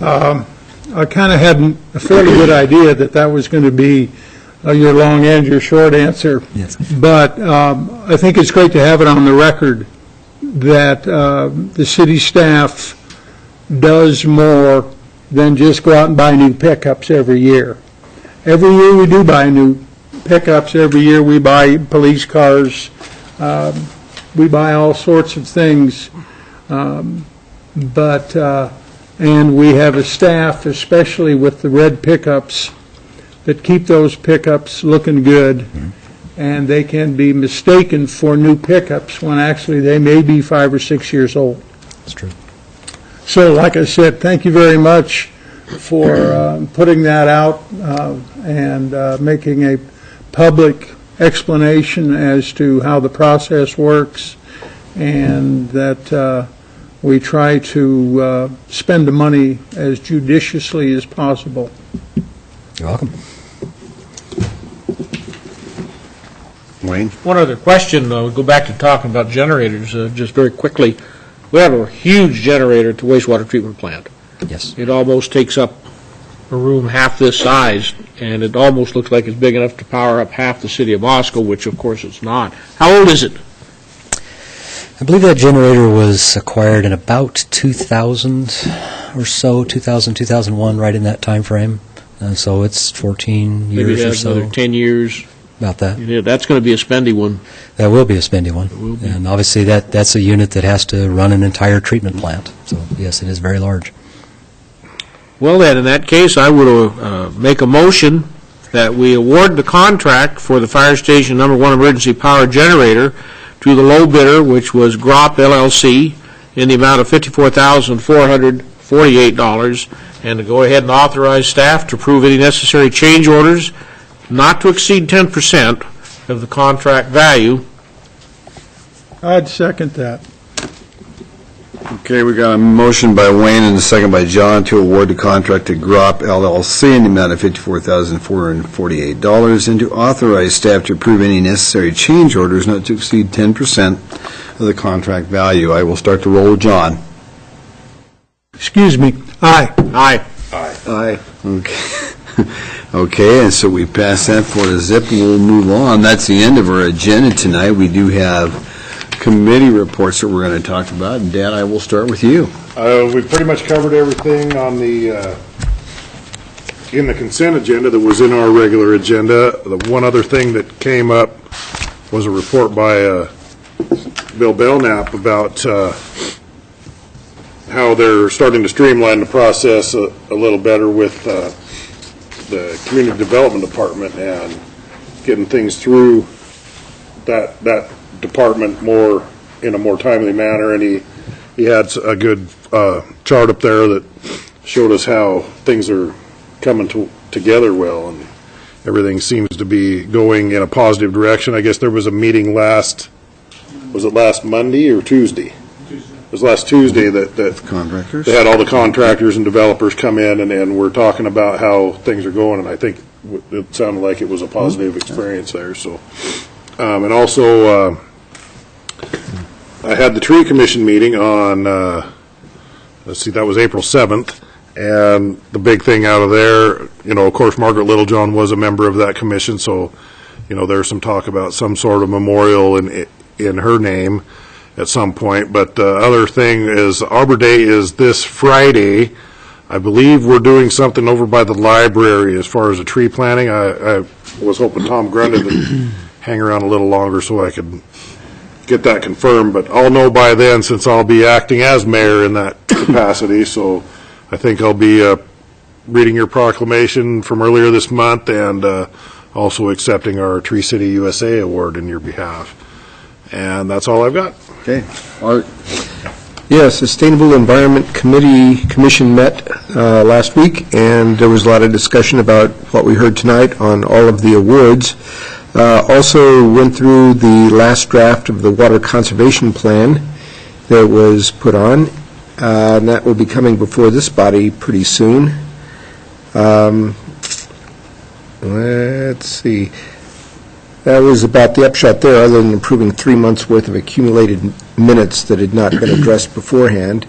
I kind of had a fairly good idea that that was going to be your long and your short answer. Yes. But I think it's great to have it on the record that the city staff does more than just go out and buy new pickups every year. Every year we do buy new pickups. Every year we buy police cars. We buy all sorts of things. And we have a staff, especially with the red pickups, that keep those pickups looking good, and they can be mistaken for new pickups when actually they may be 5 or 6 years old. That's true. So, like I said, thank you very much for putting that out and making a public explanation as to how the process works, and that we try to spend the money as judiciously as possible. You're welcome. Wayne? One other question, we'll go back to talking about generators just very quickly. We have a huge generator at the wastewater treatment plant. Yes. It almost takes up a room half this size, and it almost looks like it's big enough to power up half the city of Moscow, which of course it's not. How old is it? I believe that generator was acquired in about 2000 or so, 2000, 2001, right in that time frame. And so it's 14 Maybe years it or has so. another 10 years. About that. Yeah, that's going to be a spendy one. That will be a spendy one. It will be. And obviously that's a unit that has to run an entire treatment plant. So yes, it is very large. Well then, in that case, I would make a motion that we award the contract for the fire station number 1 emergency power generator to the low bidder, which was GROP LLC, in the amount of $54,448, and to go ahead and authorize staff to approve any necessary change orders not to exceed 10% of the contract value. I'd second that. Okay, we got a motion by Wayne and a second by John to award the contract to GROP LLC in the amount of $54,448 and to authorize staff to approve any necessary change orders not to exceed 10% of the contract value. I will start the roll with John. Excuse me. Aye. Aye. Aye. Okay. Okay, and so we pass that for a zip, and we'll move on. That's the end of our agenda tonight. We do have committee reports that we're going to talk about. And Dan, I will start with you. We pretty much covered everything on the in the consent agenda that was in our regular agenda. The one other thing that came up was a report by Bill Belknap about how they're starting to streamline the process a little better with the Community Development Department and getting things through that department in a more timely manner. And he had a good chart up there that showed us how things are coming together well, and everything seems to be going in a positive direction. I guess there was a meeting was it last Monday or Tuesday? It was last Tuesday that contractors. They had all the contractors and developers come in, and we're talking about how things are going, and I think it sounded like it was a positive experience there. So, and also, I had the tree commission meeting on, let's see, that was April 7th, and the big thing out of there, of course, Margaret Littlejohn was a member of that commission, so, there's some talk about some sort of memorial in her name at some point. But the other thing is Arbor Day is this Friday. I believe we're doing something over by the library as far as the tree planting. I was hoping Tom Grundy would hang around a little longer so I could get that confirmed, but I'll know by then since I'll be acting as mayor in that capacity. So I think I'll be reading your proclamation from earlier this month and also accepting our Tree City USA award in your behalf. And that's all I've got. Okay. Art? Yeah, Sustainable Environment Commission met last week, and there was a lot of discussion about what we heard tonight on all of the awards. Also went through the last draft of the Water Conservation Plan that was put on, and that will be coming before this body pretty soon. Let's see. That was about the upshot there, other than approving 3 months' worth of accumulated minutes that had not been addressed beforehand.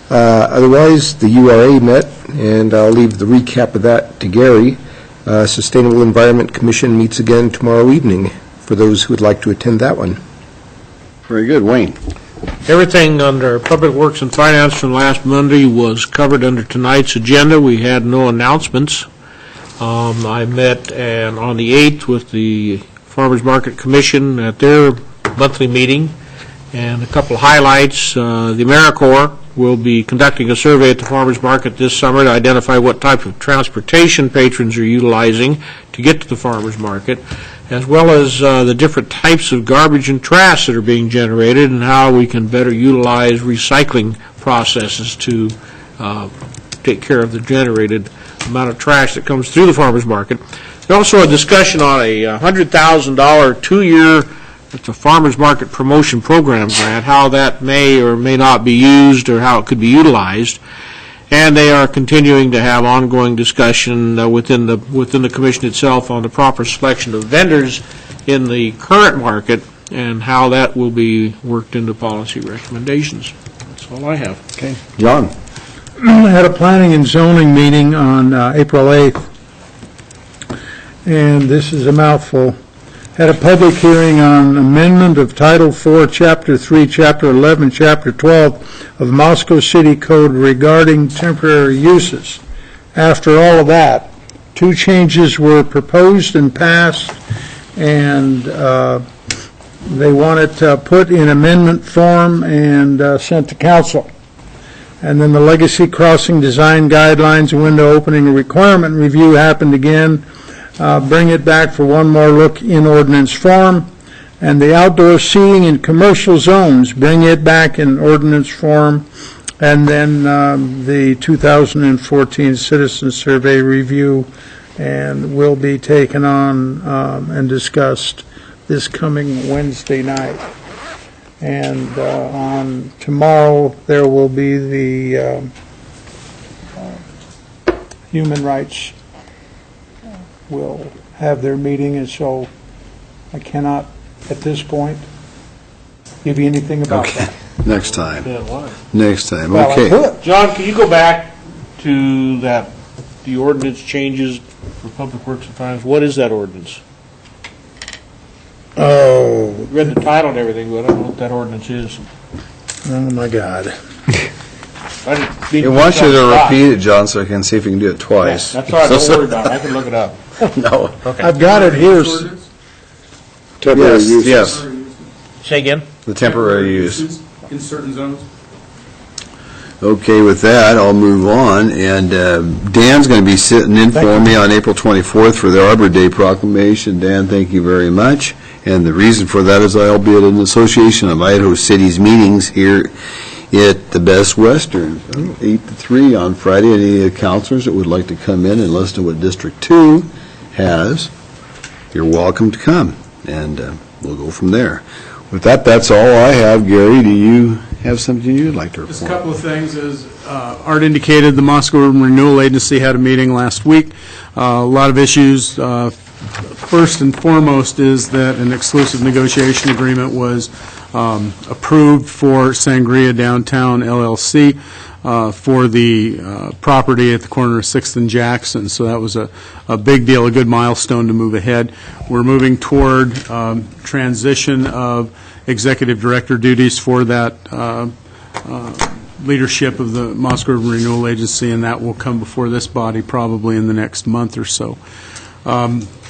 Otherwise, the URA met, and I'll leave the recap of that to Gary. Sustainable Environment Commission meets again tomorrow evening for those who would like to attend that one. Very good. Wayne? Everything under Public Works and Finance from last Monday was covered under tonight's agenda. We had no announcements. I met on the 8th with the Farmers Market Commission at their monthly meeting, and a couple of highlights. The AmeriCorps will be conducting a survey at the Farmers Market this summer to identify what type of transportation patrons are utilizing to get to the Farmers Market, as well as the different types of garbage and trash that are being generated and how we can better utilize recycling processes to take care of the generated amount of trash that comes through the Farmers Market. There's also a discussion on a $100,000 two-year it's a Farmers Market Promotion Program grant, how that may or may not be used or how it could be utilized. And they are continuing to have ongoing discussion within the commission itself on the proper selection of vendors in the current market and how that will be worked into policy recommendations. That's all I have. Okay. John? I had a planning and zoning meeting on April 8th, and this is a mouthful. Had a public hearing on amendment of Title 4, Chapter 3, Chapter 11, Chapter 12 of Moscow City Code regarding temporary uses. After all of that, 2 changes were proposed and passed, and they want it put in amendment form and sent to council. And then the Legacy Crossing Design Guidelines and Window Opening Requirement Review happened again. Bring it back for one more look in ordinance form. And the outdoor seating in commercial zones, bring it back in ordinance form. And then the 2014 Citizen Survey Review and will be taken on and discussed this coming Wednesday night. And on tomorrow, there will be the Human Rights will have their meeting, and so I cannot, at this point, give you anything about that. Next time. Yeah, why? Next time. Well, I Okay. could. John, can you go back to the ordinance changes for Public Works and Finance? What is that ordinance? Oh. Read the title and everything, but I don't know what that ordinance is. Oh, my God. He wants you to repeat it, John, so I can see if we can do it twice. That's all right, don't worry about it, I can look it up. No. Okay. I've got it here. Temporary use. Yes, Say again? the temporary use. In certain zones? Okay, with that, I'll move on, and Dan's going to be sitting in for me on April 24th for the Arbor Day proclamation. Dan, thank you very much. And the reason for that is I'll be at an Association of Idaho Cities meetings here at the Best Western, 8 to 3 on Friday. Any counselors that would like to come in and listen to what District 2 has, you're welcome to come, and we'll go from there. With that, that's all I have. Gary, do you have something you'd like to report? Just a couple of things. As Art indicated, the Moscow Urban Renewal Agency had a meeting last week. A lot of issues. First and foremost is that an exclusive negotiation agreement was approved for Sangria Downtown LLC for the property at the corner of 6th and Jackson. So that was a big deal, a good milestone to move ahead. We're moving toward transition of executive director duties for that leadership of the Moscow Urban Renewal Agency, and that will come before this body probably in the next month or so.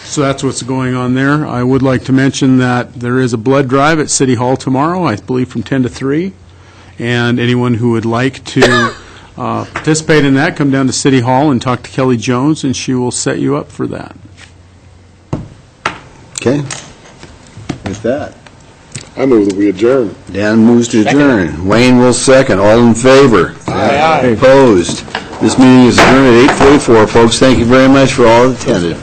So that's what's going on there. I would like to mention that there is a blood drive at City Hall tomorrow, I believe from 10 to 3. And anyone who would like to participate in that, come down to City Hall and talk to Kelly Jones, and she will set you up for that. Okay. With that, I move that we adjourn. Dan moves to adjourn. Wayne will second. All in favor? Aye. Opposed? This meeting is adjourned at 8:44, folks. Thank you very much for all that attended.